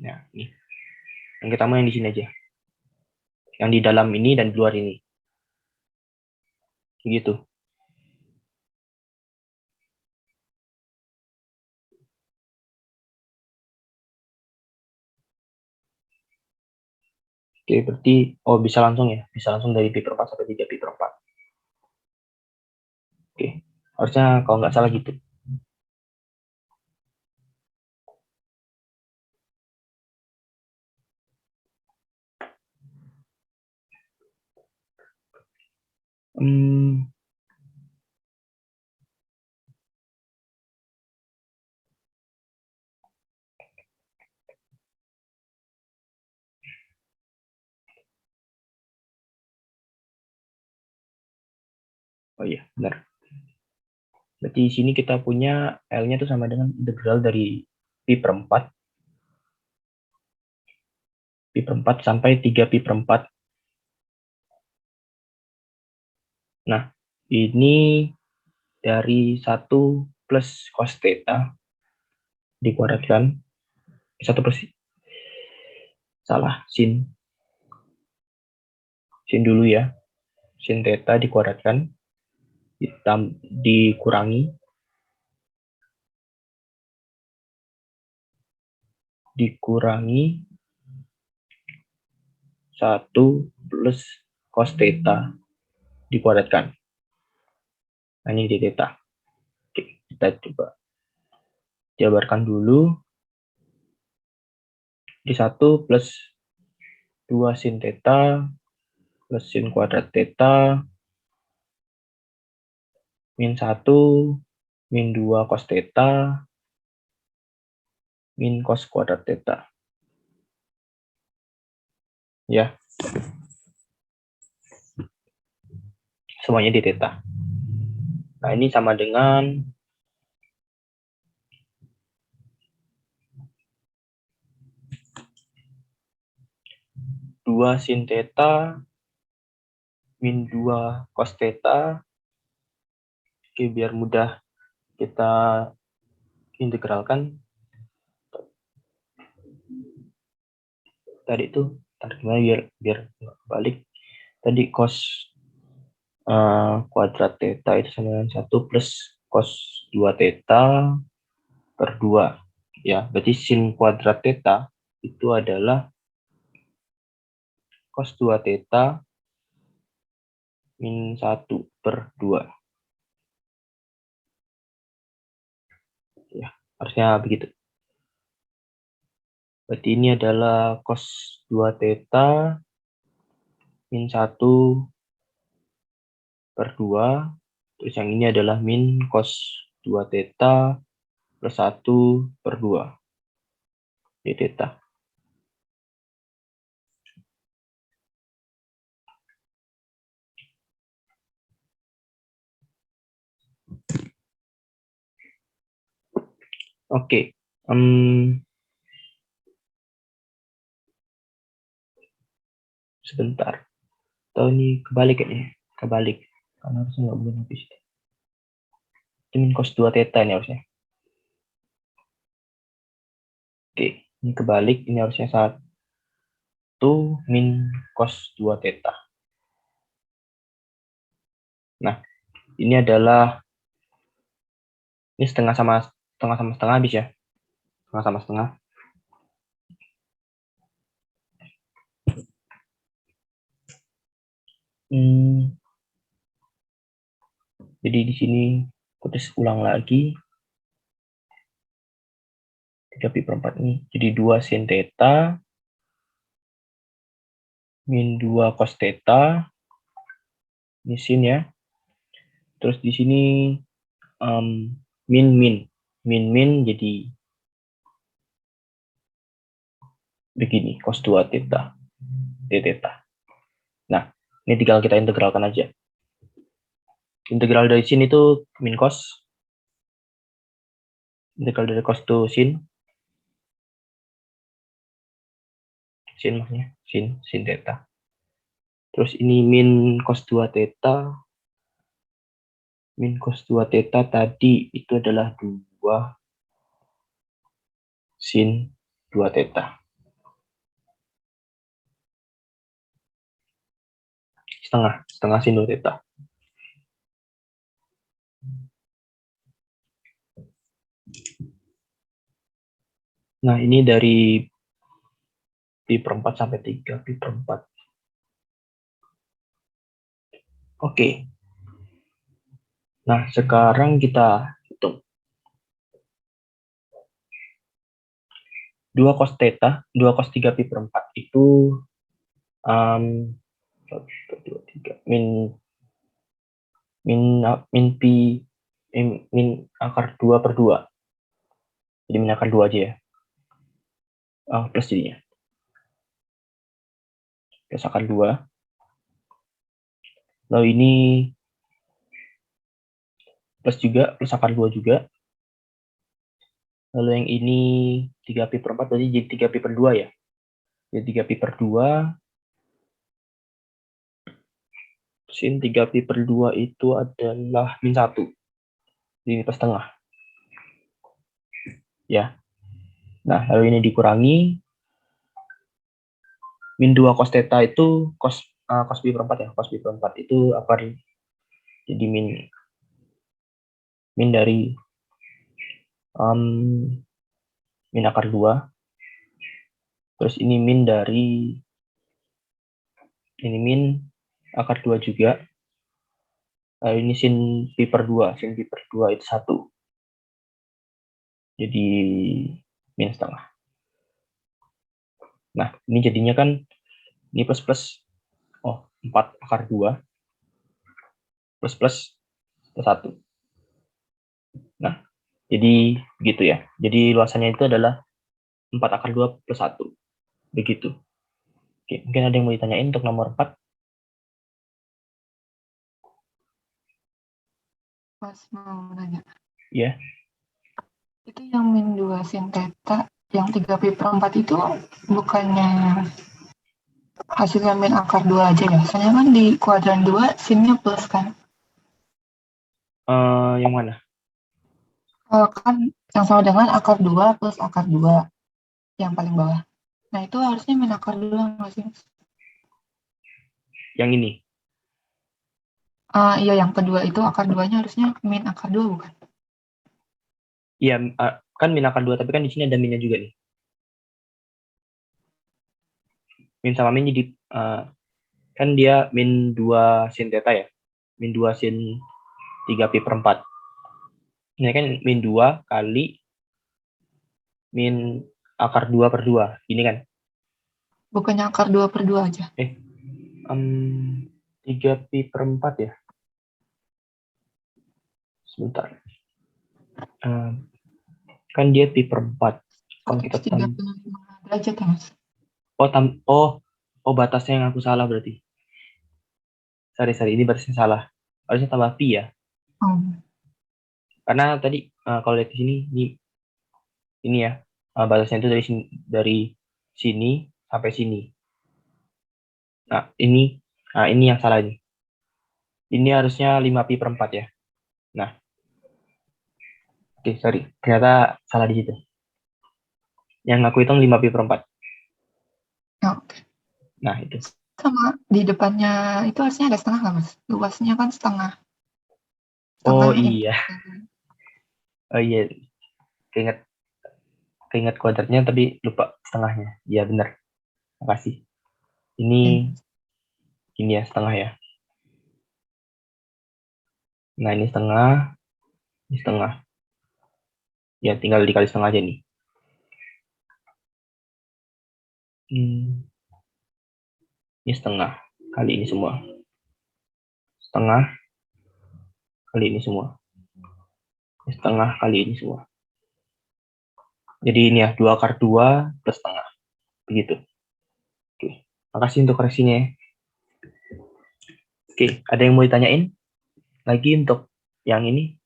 Nah, ini. Yang kita mau yang di sini aja. Yang di dalam ini dan di luar ini. Begitu. Oke, berarti bisa langsung ya. Bisa langsung dari pi per 4 sampai 3 pi per 4. Oke. Harusnya kalau nggak salah gitu. Hmm, Oh iya, benar. Berarti di sini kita punya L-nya itu sama dengan integral dari pi per 4. Pi per 4 sampai 3 pi per 4. Nah, ini dari 1 plus cos theta dikuadratkan. 1 plus, salah, sin dulu ya. Sin theta dikuadratkan, dikurangi 1 plus cos theta dikuadratkan. Nah, ini di theta. Oke, kita coba jabarkan dulu. Di 1 plus 2 sin theta plus sin kuadrat theta min 1 min 2 cos theta min cos kuadrat theta. Ya. Semuanya di theta. Nah, ini sama dengan 2 sin theta min 2 cos theta. Oke, biar mudah kita integralkan. Tadi itu gimana biar nggak balik. Tadi cos kuadrat theta itu sama dengan 1 plus cos 2 theta per 2. Ya, berarti sin kuadrat theta itu adalah cos 2 theta min 1 per 2. Ya, harusnya begitu. Berarti ini adalah cos 2 theta min 1 per 2. Terus yang ini adalah min cos 2 theta plus 1 per 2. Di theta. Oke. Sebentar. Atau ini kebalik kayaknya. Kebalik. Karena harusnya nggak boleh habis. Itu min cos 2 theta ini harusnya. Oke. Ini kebalik. Ini harusnya 1 min cos 2 theta. Nah, ini adalah ini setengah sama setengah habis ya. Setengah sama setengah. Jadi di sini tulis ulang lagi 3 pi per 4 ini. Jadi 2 sin theta min 2 cos theta. Ini sin ya. Terus di sini min jadi begini, cos 2 theta d theta. Nah, ini tinggal kita integralkan aja. Integral dari sin itu min cos. Integral dari cos itu sin maksudnya, sin theta. Terus ini min cos 2 theta. Min cos 2 theta tadi itu adalah 2 sin 2 theta. Setengah sin 2 theta. Nah, ini dari pi per 4 sampai 3 pi per 4. Oke. Nah, sekarang kita hitung. 2 cos theta, 2 cos 3 pi per 4 itu 1, 2, 3, min akar 2 per 2. Jadi min akar 2 aja ya. Plus jadinya. Plus akar 2. Lalu ini plus juga, plus akar 2 juga. Lalu yang ini 3pi per 4 berarti jadi 3pi per 2 ya. Jadi 3pi per 2 sin 3pi per 2 itu adalah min 1. Jadi plus setengah. Ya. Nah, lalu ini dikurangi min 2 cos theta itu cos pi per 4 ya. Cos pi per 4 itu akan jadi min dari min akar 2. Terus ini min dari ini min akar 2 juga. Lalu ini sin pi per 2. Sin pi per 2 itu 1. Jadi min setengah. Nah, ini jadinya kan ini plus plus. Oh, 4 akar 2 plus plus 1. Nah, jadi gitu ya. Jadi luasannya itu adalah 4 akar 2 plus 1. Begitu. Oke, mungkin ada yang mau ditanyain untuk nomor 4? Mas mau nanya. Ya. Itu yang min 2 sin theta, yang 3pi per 4 itu bukannya hasilnya min akar 2 aja ya? Soalnya kan di kuadran 2 sinnya plus kan? Yang mana? Kan yang sama dengan akar 2 plus akar 2 yang paling bawah. Nah itu harusnya min akar 2 nggak sih? Yang ini? Iya yang kedua itu akar 2-nya harusnya min akar 2 bukan? Iya, kan min akar 2, tapi kan di sini ada minnya juga nih. Min sama min jadi kan dia min 2 sin theta ya. Min 2 sin 3pi per 4. Ini kan min 2 kali min akar 2 per 2. Ini kan? Bukannya akar 2 per 2 aja? 3pi per 4 ya? Sebentar. Kan dia pi per 4. Kalau kita 35 derajat ya mas? Batasnya yang aku salah berarti. Sorry, ini batasnya salah. Harusnya tambah pi ya. Karena tadi kalau lihat di sini, ini ya, batasnya itu dari sini sampai sini. Nah, ini yang salah ini. Ini harusnya 5pi per 4 ya. Nah, oke, sorry. Ternyata salah di situ. Yang aku hitung 5pi per 4. Oke. Nah, itu. Sama di depannya itu harusnya ada setengah nggak mas? Luasnya kan setengah. Oh iya. Oh iya. Keinget kuadratnya tapi lupa setengahnya. Iya benar. Makasih. Ini ya setengah ya. Nah, ini setengah. Ini setengah. Ya, tinggal dikali setengah aja nih. Ini setengah kali ini semua. Setengah kali ini semua. Ini setengah kali ini semua. Jadi ini ya, 2 akar 2 plus setengah. Begitu. Oke. Makasih untuk koreksinya ya. Oke, ada yang mau ditanyain? Lagi untuk yang ini?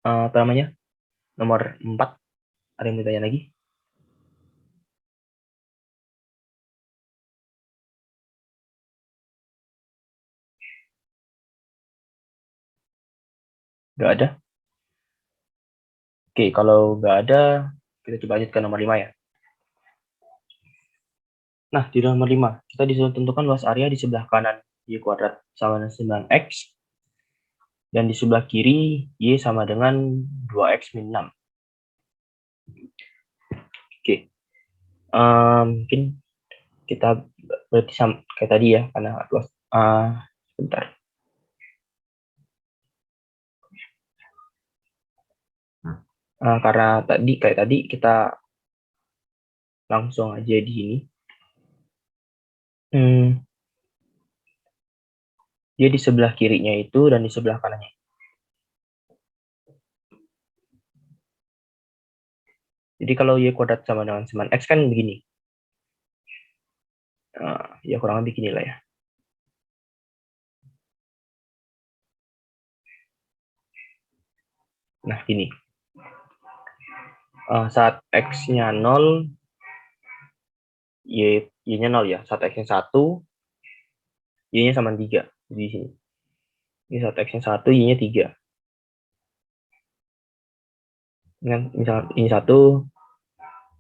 Apa namanya? Nomor 4. Ada yang mau ditanya lagi? Nggak ada? Oke, kalau nggak ada, kita coba lanjut ke nomor 5 ya. Nah, di nomor 5, kita disuruh tentukan luas area di sebelah kanan Y kuadrat sama dengan 9X. Dan di sebelah kiri, Y sama dengan 2X min 6. Oke. Mungkin kita berarti sama kayak tadi ya, karena luas. Sebentar. Karena kayak tadi kita langsung aja di sini. Dia di sebelah kirinya itu dan di sebelah kanannya. Jadi kalau Y kuadrat sama dengan 9X kan begini. Ya kurang lebih begini lah ya. Nah, gini. Saat X-nya 0, Y-nya 0 ya. Saat X-nya 1, Y-nya sama 3. Di sini. Ini saat X-nya 1, Y-nya 3. Misal ini 1,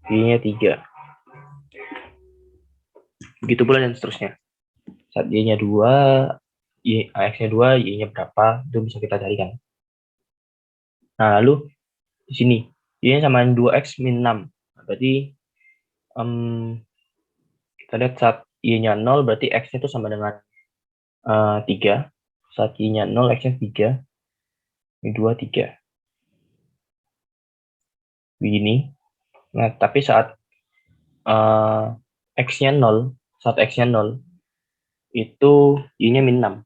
Y-nya 3. Begitu pula dan seterusnya. Saat Y-nya 2, X-nya 2, Y-nya berapa, itu bisa kita carikan. Nah, lalu di sini, Y-nya sama 2X min 6. Berarti, kita lihat saat Y-nya 0, berarti X-nya itu sama dengan 3. Saat Y-nya 0, X-nya 3. Ini 2, 3. Begini. Nah, tapi saat X-nya 0, saat X-nya 0, itu Y-nya min 6.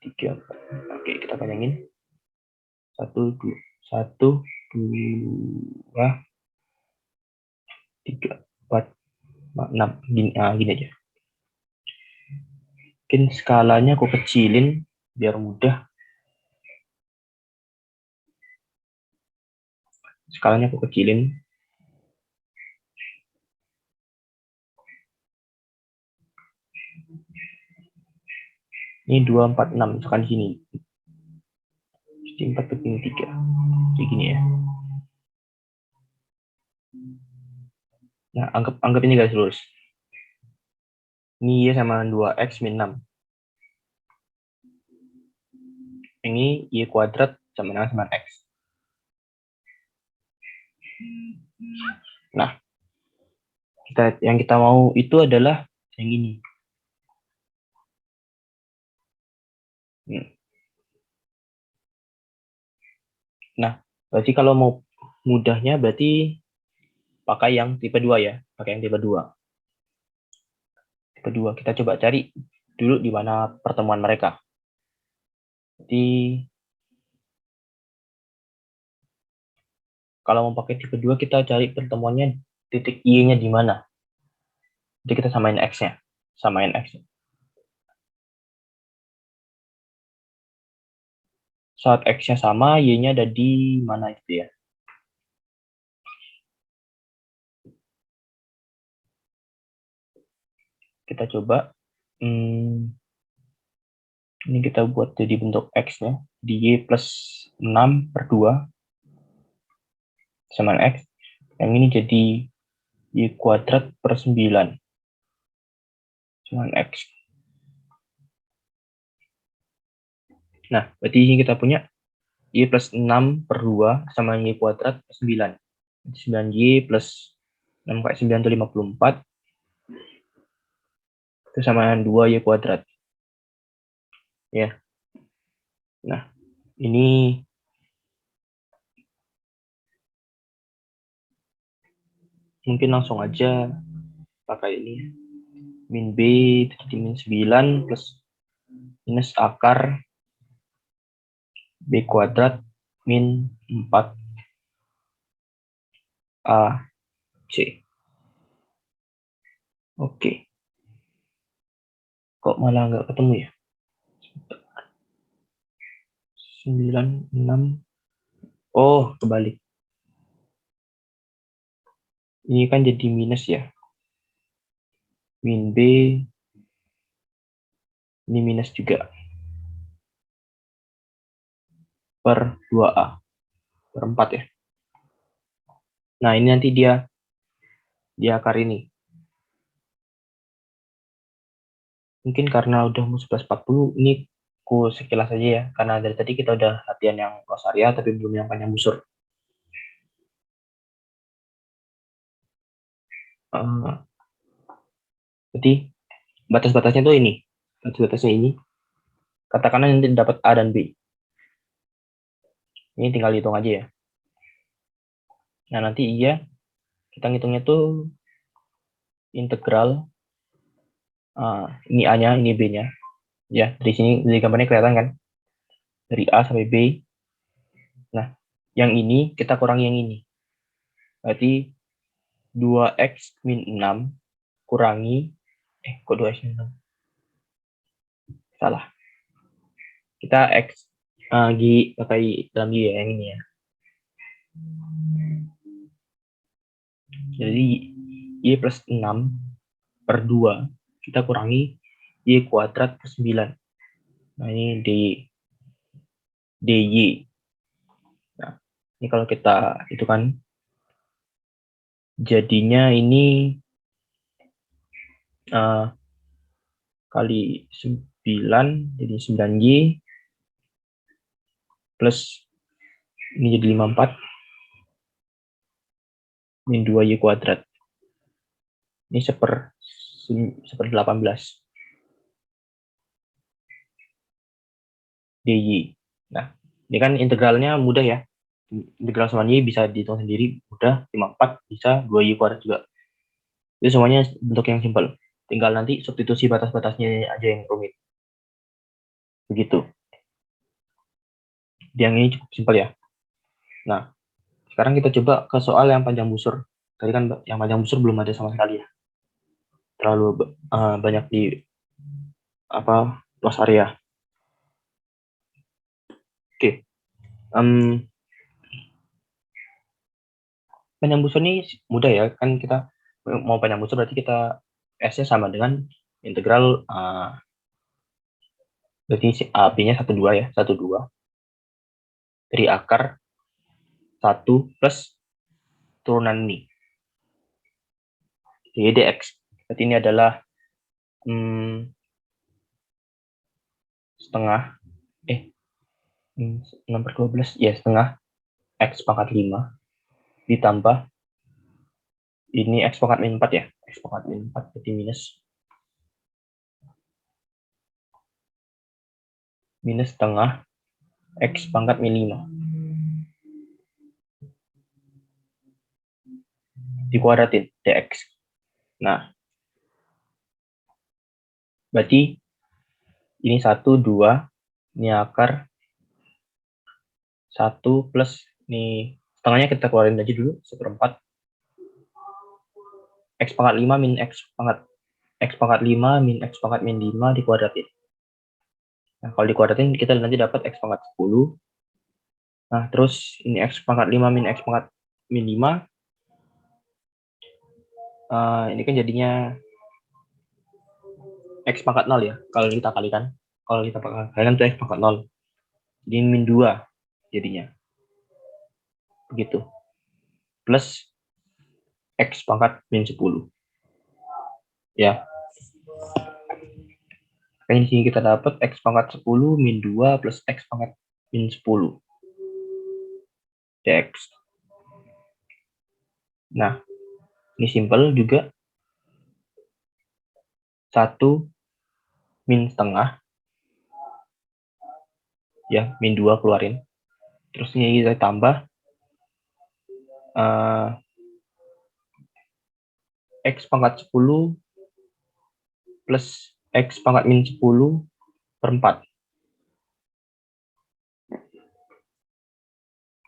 3. Oke, kita panjangin. 1, 2, 1, 2, 3, 4, 6. Gini aja. Mungkin skalanya aku kecilin biar mudah. Skalanya aku kecilin. Ini 2, 4, 6. Misalkan di sini. 4 banding 3. Kayak gini ya. Nah, anggap ini guys lurus. Ini Y sama 2X min 6. Ini Y kuadrat sama dengan 9X. Nah, yang kita mau itu adalah yang ini. Nah, berarti kalau mau mudahnya berarti pakai yang tipe 2 ya. Pakai yang tipe 2. Tipe 2. Kita coba cari dulu di mana pertemuan mereka. Jadi, kalau mau pakai tipe 2, kita cari pertemuannya titik Y-nya di mana. Jadi kita samain X-nya. Samain X-nya. Saat X-nya sama, Y-nya ada di mana itu ya. Kita coba. Ini kita buat jadi bentuk X-nya. Di Y plus 6 per 2. Sama X. Yang ini jadi Y kuadrat per 9. Sama X. Nah, berarti ini kita punya Y plus 6 per 2 sama Y kuadrat per 9. 9Y plus 6 kali 9 itu 54. Itu sama dengan 2Y kuadrat. Ya. Nah, ini mungkin langsung aja pakai ini. Min B jadi min 9 plus minus akar B kuadrat min 4 AC. Oke. Kok malah nggak ketemu ya? 9, 6. Oh, kebalik. Ini kan jadi minus ya. Min B. Ini minus juga. Per 2A. Per 4 ya. Nah, ini nanti dia di akar ini. Mungkin karena udah mau 11.40, ini ku sekilas aja ya. Karena dari tadi kita udah latihan yang Rosaria, tapi belum yang panjang busur. Jadi, batas-batasnya tuh ini. Batas-batasnya ini. Katakanlah nanti dapat A dan B. Ini tinggal hitung aja ya. Nah, nanti kita ngitungnya tuh integral. Ini A-nya, ini B-nya. Ya, dari sini, dari gambarnya kelihatan kan? Dari A sampai B. Nah, yang ini, kita kurangi yang ini. Berarti 2X min 6 kurangi, kok 2X min 6? Salah. Kita pakai dalam Y ya, yang ini ya. Jadi Y plus 6 per 2 kita kurangi Y kuadrat per 9. Nah, ini DY. Nah, ini kalau kita itu kan jadinya ini kali 9 jadi 9Y plus ini jadi 54 min 2Y kuadrat. Ini 1/18 DY. Nah, ini kan integralnya mudah ya. Integral sama Y bisa dihitung sendiri, mudah. 54 bisa 2Y kuadrat juga. Itu semuanya bentuk yang simpel. Tinggal nanti substitusi batas-batasnya aja yang rumit. Begitu. Yang ini cukup simpel ya. Nah, sekarang kita coba ke soal yang panjang busur. Tadi kan yang panjang busur belum ada sama sekali ya. Terlalu banyak di luas area. Oke. Panjang busur ini mudah ya. Kan kita mau panjang busur berarti kita S-nya sama dengan integral berarti B-nya 1, 2 ya. 1, 2. Dari akar 1 plus turunan ini. Jadi dx. Berarti ini adalah setengah 6/12 ya, setengah X pangkat 5 ditambah ini X pangkat min 4 ya, X pangkat min 4 berarti minus setengah X pangkat min 5 dikuadratin dx. Nah, berarti ini 1, 2, ini akar 1 plus ini setengahnya kita keluarin aja dulu, 1/4 X pangkat 5 min X pangkat 5 min X pangkat min 5 dikuadratin. Nah, kalau dikuadratin kita nanti dapat X pangkat 10. Nah, terus ini X pangkat 5 min X pangkat min 5. Ini kan jadinya X pangkat 0 ya. Kalau kita kalikan. Kalau kita kalikan itu X pangkat 0. Jadi min 2 jadinya. Begitu. Plus X pangkat min 10. Ya. Di sini kita dapat X pangkat 10 min 2 plus X pangkat min 10. Dx. Nah, ini simpel juga. 1 min setengah. Ya, min 2 keluarin. Terus ini kita tambah X pangkat 10 plus X pangkat min 10 per 4.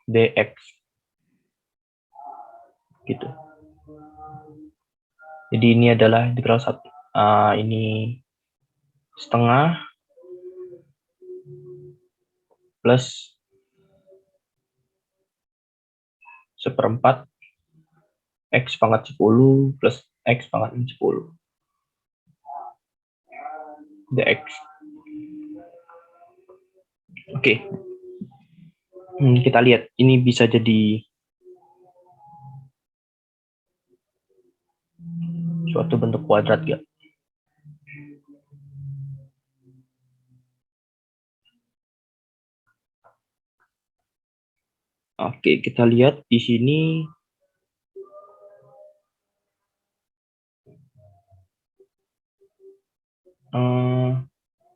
Dx. Gitu. Jadi ini adalah integral 1. Ini setengah plus 1/4 X pangkat 10 plus X pangkat min 10 dx. Oke. Kita lihat ini bisa jadi suatu bentuk kuadrat gak? Oke, kita lihat di sini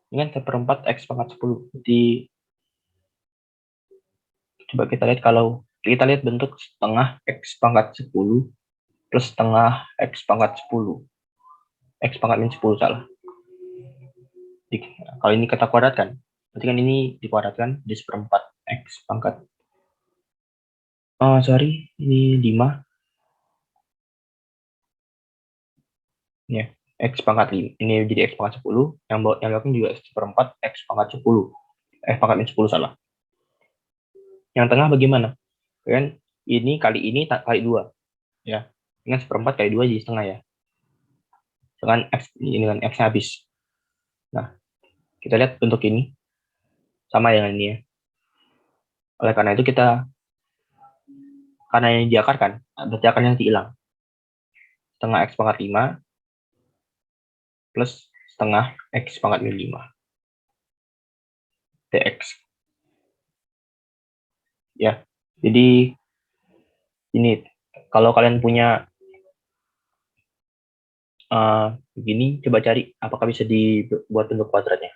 ini kan 1/4 X pangkat 10. Jadi coba kita lihat kalau kita lihat bentuk setengah X pangkat 10 plus setengah X pangkat 10. X pangkat min 10 salah. Jadi, kalau ini kita kuadratkan, berarti kan ini dikuadratkan di 1/4 X pangkat. Ini 5. Ya, X pangkat 5. Ini jadi X pangkat 10. Yang belakang juga 1/4 X pangkat 10. X pangkat min 10 salah. Yang tengah bagaimana? Kan ini kali 2. Ya. Dengan 1/4 kali 2 jadi setengah ya. Dengan X, ini dengan X habis. Nah, kita lihat bentuk ini. Sama dengan ini ya. Oleh karena itu karena ini diakarkan, berarti akarnya nanti hilang. Setengah X pangkat 5 plus setengah X pangkat min 5. dx. Ya, jadi ini kalau kalian punya begini, coba cari apakah bisa dibuat bentuk kuadratnya.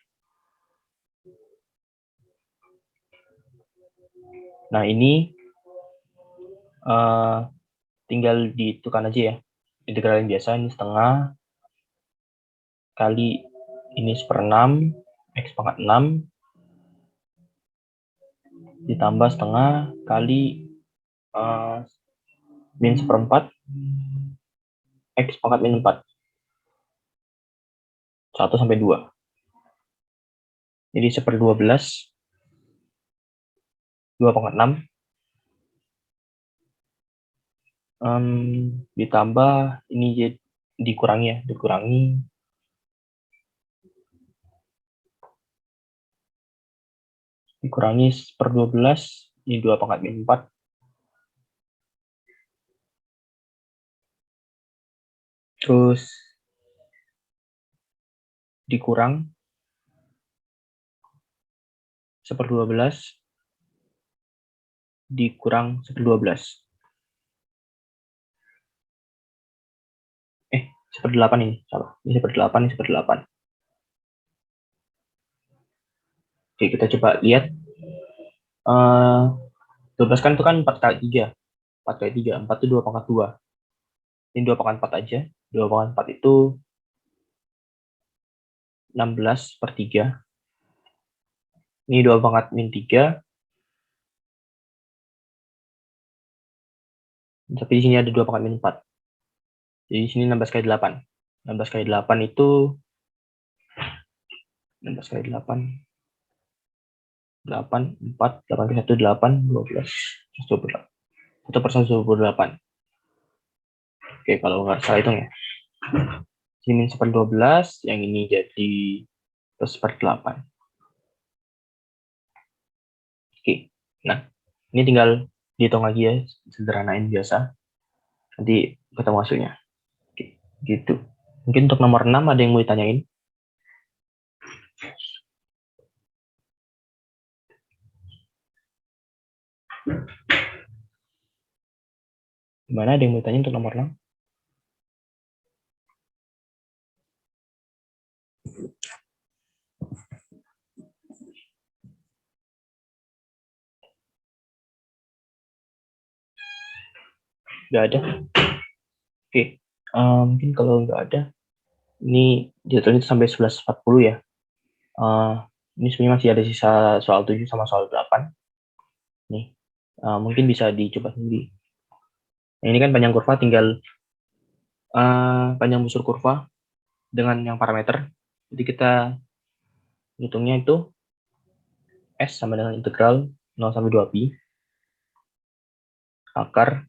Nah, ini tinggal ditentukan aja ya. Integral yang biasa, ini setengah kali ini 1/6, X pangkat 6, ditambah setengah kali min 1/4, X pangkat min 4. 1 sampai 2. Jadi 1/12, 2 pangkat 6, ditambah ini dikurangi ya, dikurangi dikurangi 1/12, ini 2 pangkat min 4, terus dikurang 1/12 dikurang 1/12. 1/8 ini, salah. Ini 1/8, ini 1/8. Oke, kita coba lihat. 12 kan itu kan 4 kali 3. 4 kali 3, 4 itu 2 pangkat 2. Ini 2 pangkat 4 aja. 2 pangkat 4 itu 16/3. Ini 2 pangkat min 3. Tapi di sini ada 2 pangkat min 4. Jadi di sini 16 kali 8. 16 kali 8 itu 16 kali 8. 8, 4, 8 kali 1, 8, 12, 1/28. 1/128. Oke, kalau nggak salah hitung ya. Sini 1/12, yang ini jadi plus 1/8. Oke, nah ini tinggal dihitung lagi ya, sederhanain biasa. Nanti ketemu hasilnya. Oke, gitu. Mungkin untuk nomor 6 ada yang mau ditanyain? Gimana, ada yang mau ditanya untuk nomor 6? Nggak ada? Oke, mungkin kalau nggak ada, ini jadwalnya sampai 11.40 ya. Ini sebenarnya masih ada sisa soal 7 sama soal 8. Nih, mungkin bisa dicoba sendiri. Nah, ini kan panjang kurva, tinggal panjang busur kurva dengan yang parameter. Jadi kita hitungnya itu S sama dengan integral 0 sampai 2pi akar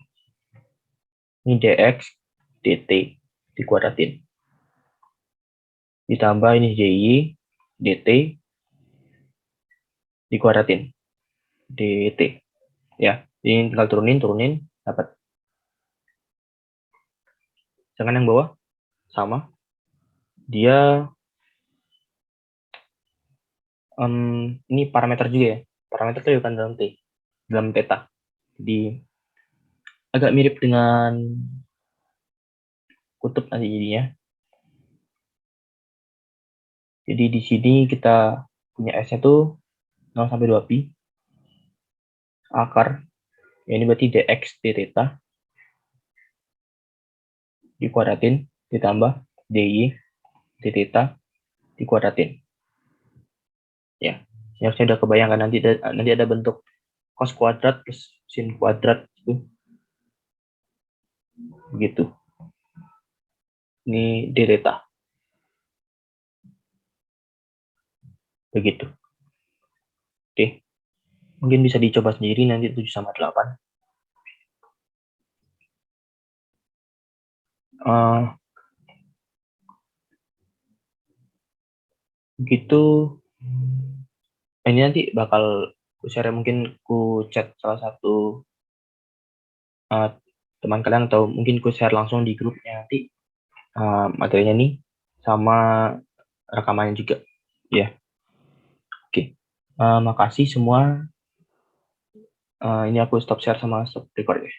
ini dx dt dikuadratin. Ditambah ini dy dt dikuadratin dt. Ya, ini tinggal turunin dapat. Jangan yang bawah sama. Dia ini parameter juga ya. Parameter itu bukan dalam theta. Jadi agak mirip dengan kutub nanti jadinya. Jadi di sini kita punya S-nya tuh 0 sampai 2pi akar, ya ini berarti dx d theta dikuadratin ditambah dy d theta dikuadratin. Ya, ini harusnya udah kebayangkan, nanti ada bentuk cos kuadrat plus sin kuadrat itu. Begitu. Ini d theta. Begitu. Oke. Mungkin bisa dicoba sendiri nanti 7 sama 8. Begitu. Ini nanti bakal ku share, mungkin ku chat salah satu teman kalian, atau mungkin ku share langsung di grupnya nanti materinya nih sama rekamannya juga ya. Oke. Makasih semua. Ini aku stop share sama stop record ya.